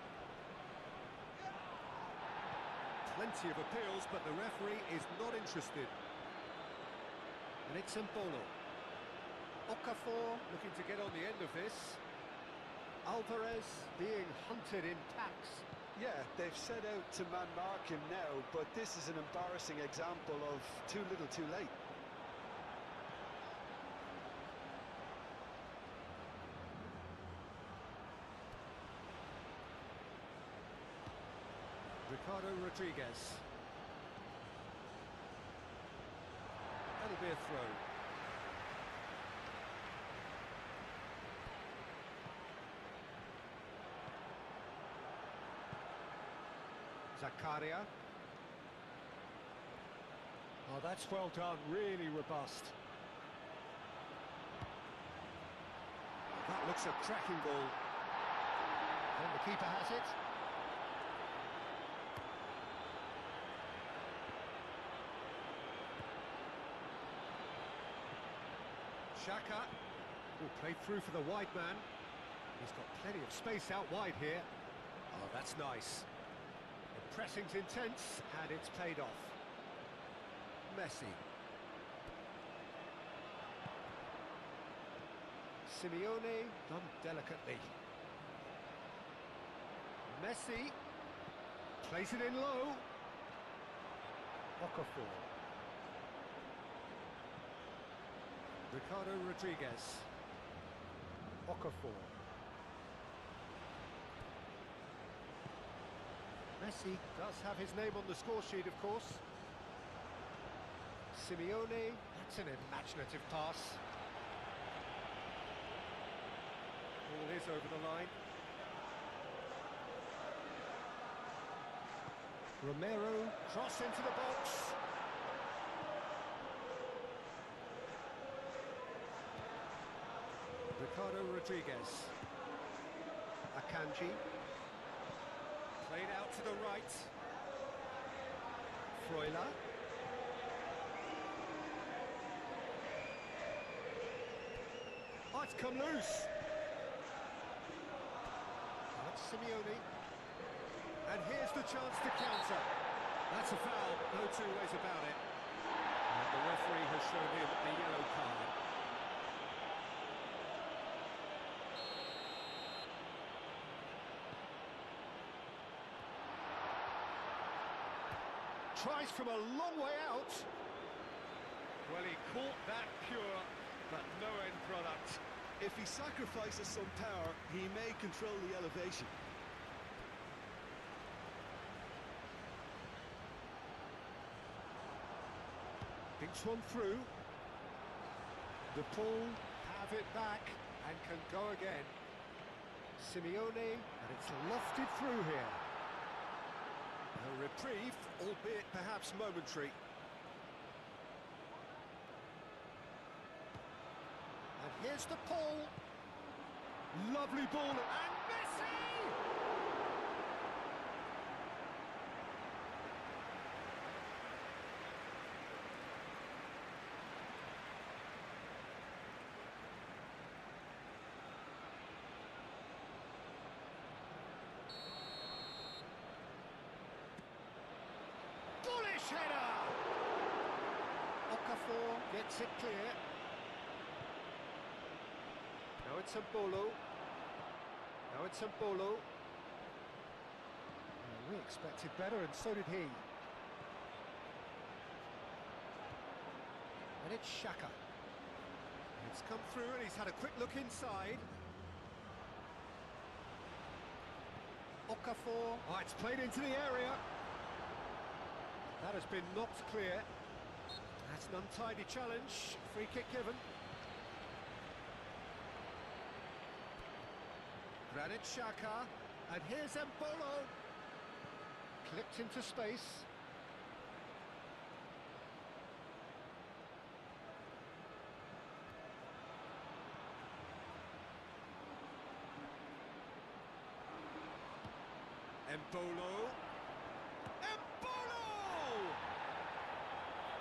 Plenty of appeals, but the referee is not interested. And it's Mbolo. Okafor looking to get on the end of this. Alvarez being hunted in packs. Yeah, they've set out to man-mark him now, but this is an embarrassing example of too little too late. Ricardo Rodriguez. That'll be a throw. Zakaria. Oh, that's well done, really robust. That looks a cracking ball. And the keeper has it. Xhaka will play through for the wide man. He's got plenty of space out wide here. Oh, that's nice. The pressing's intense, and it's paid off. Messi. Simeone done delicately. Messi plays it in low. Okafor. Ricardo Rodriguez. Okafor. Messi does have his name on the score sheet, of course. Simeone, that's an imaginative pass. Ball is over the line. Romero, cross into the box. Ricardo Rodriguez. Akanji. Played out to the right. Freuler. Oh, it's come loose. That's Simeone. And here's the chance to counter. That's a foul, no two ways about it. And the referee has shown him a yellow card. Tries from a long way out. Well, he caught that pure, but no end product. If he sacrifices some power, he may control the elevation. Thinks one through. The Paul have it back and can go again. Simeone, and it's lofted through here. A reprieve, albeit perhaps momentary. And here's the Paul. Lovely ball, and Messi! Bullish header! Okafor gets it clear. Now it's Mbolo. Now it's Mbolo. We expected better, and so did he. And it's Xhaka. It's come through, and he's had a quick look inside. Okafor. Oh, it's played into the area. That has been knocked clear. That's an untidy challenge. Free kick given. Granit Xhaka, and here's Mbolo. Clipped into space. Mbolo. Mbolo!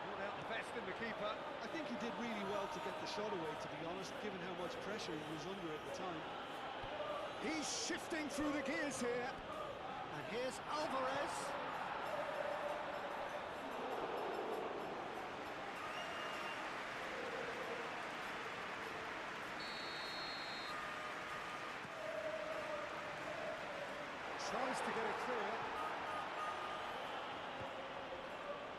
Not out the best in the keeper. I think he did really well to get the shot away, to be honest, given how much pressure he was under at the time. He's shifting through the gears here. And here's Alvarez. Tries to get it clear.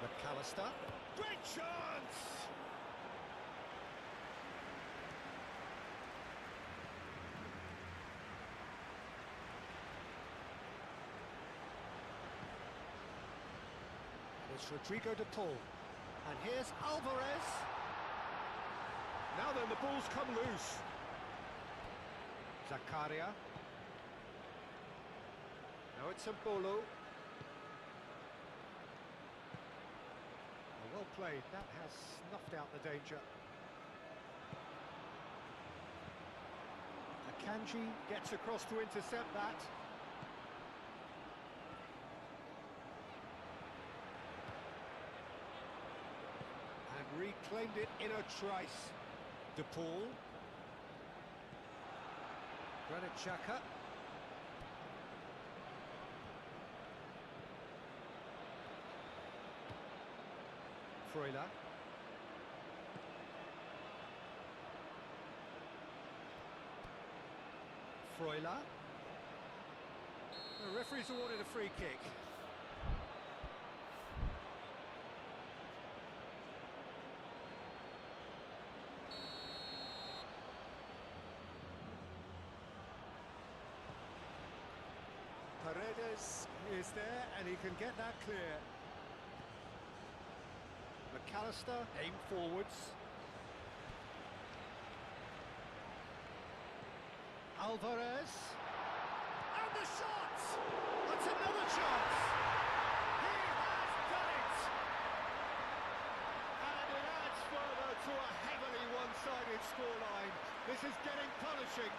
McAllister. Great chance! It's Rodrigo de Paul. And here's Alvarez. Now then, the ball's come loose. Zakaria. Now it's Mbolo. Well played, that has snuffed out the danger. Akanji gets across to intercept that. And reclaimed it in a trice. De Paul. Granit Xhaka. Freuler. Freuler. The referee's awarded a free kick. Paredes is there and he can get that clear. McAllister, aim forwards. Alvarez. And the shot! That's another chance! He has done it! And it adds further to a heavily one-sided scoreline. This is getting punishing.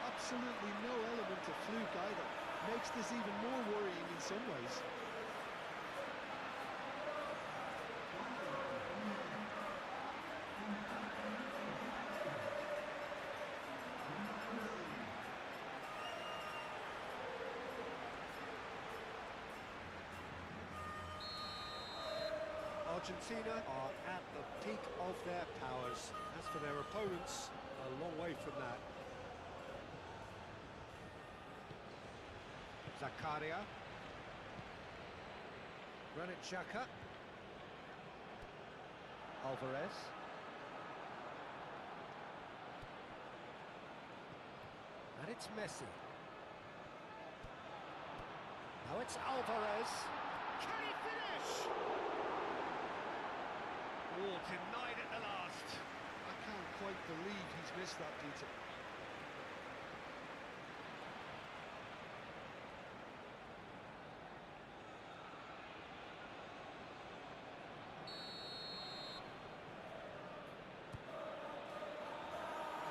Absolutely no element of fluke either. Makes this even more worrying in some ways. Argentina are at the peak of their powers. As for their opponents, a long way from that. Zakaria. Granit Xhaka. Alvarez. And it's Messi. Now it's Alvarez. Can he finish? Oh, denied at the last. I can't quite believe he's missed that, Peter.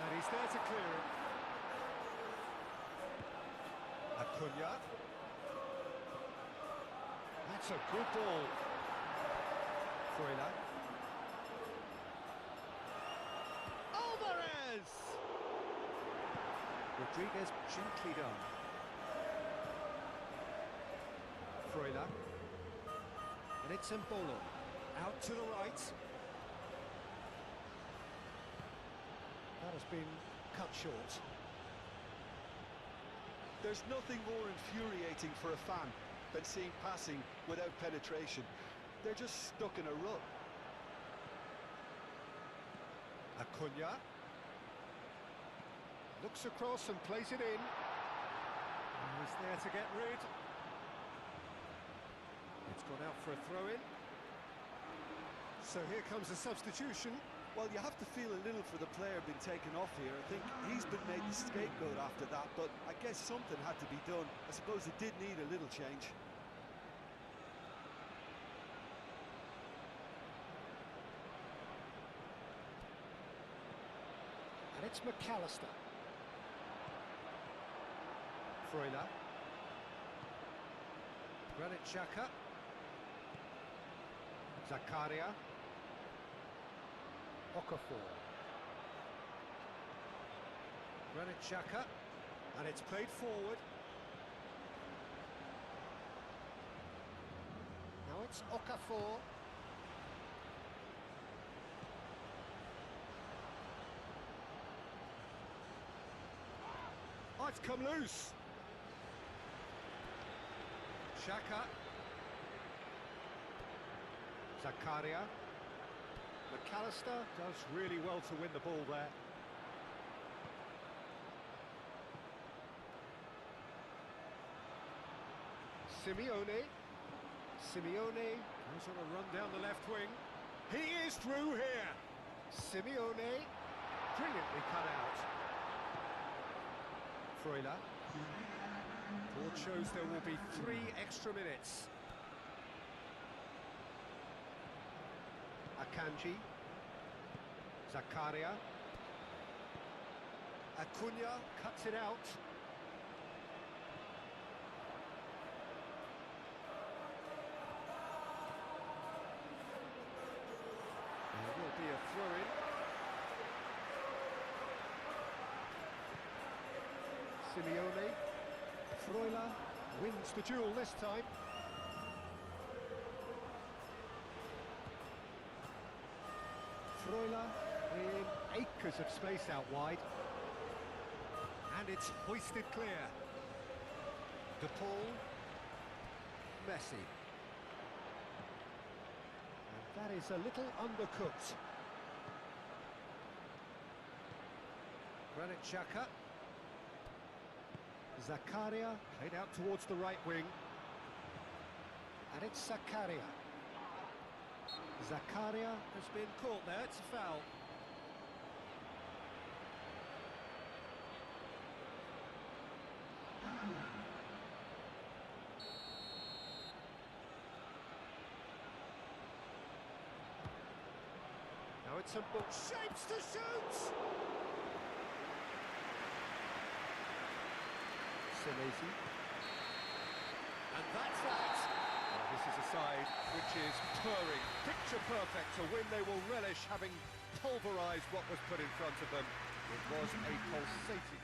And he's there to clear it. Acuna. That's a good ball. Freuler. Alvarez! Rodriguez gently done. Freuler. And it's Mbolo. Out to the right. That has been cut short. There's nothing more infuriating for a fan than seeing passing without penetration. They're just stuck in a rut. Acuna. Looks across and plays it in. And he's there to get rid. It's gone out for a throw-in. So here comes a substitution. Well, you have to feel a little for the player being taken off here. I think he's been made the scapegoat after that, but I guess something had to be done. I suppose it did need a little change. And it's McAllister. Freuler. Granit Xhaka. Zakaria. Okafor. Granit Xhaka. And it's played forward. Now it's Okafor. Oh, it's come loose. Xhaka. Zakaria. McAllister does really well to win the ball there. Simeone goes on a run down the left wing. He is through here. Simeone, brilliantly cut out. Freuler. Board shows there will be 3 extra minutes. Akanji. Zakaria. Acuna cuts it out. There will be a throw-in. Simeone. Freuler wins the duel this time. Freuler in acres of space out wide. And it's hoisted clear. De Paul. Messi. That is a little undercooked. Granit Xhaka. Zakaria played out towards the right wing. And it's Zakaria. Zakaria has been caught there, it's a foul. Now it's a book shapes to shoot! Senesi. And that's that! Well, this is a side which is purring, picture perfect, a win they will relish, having pulverised what was put in front of them. It was a pulsating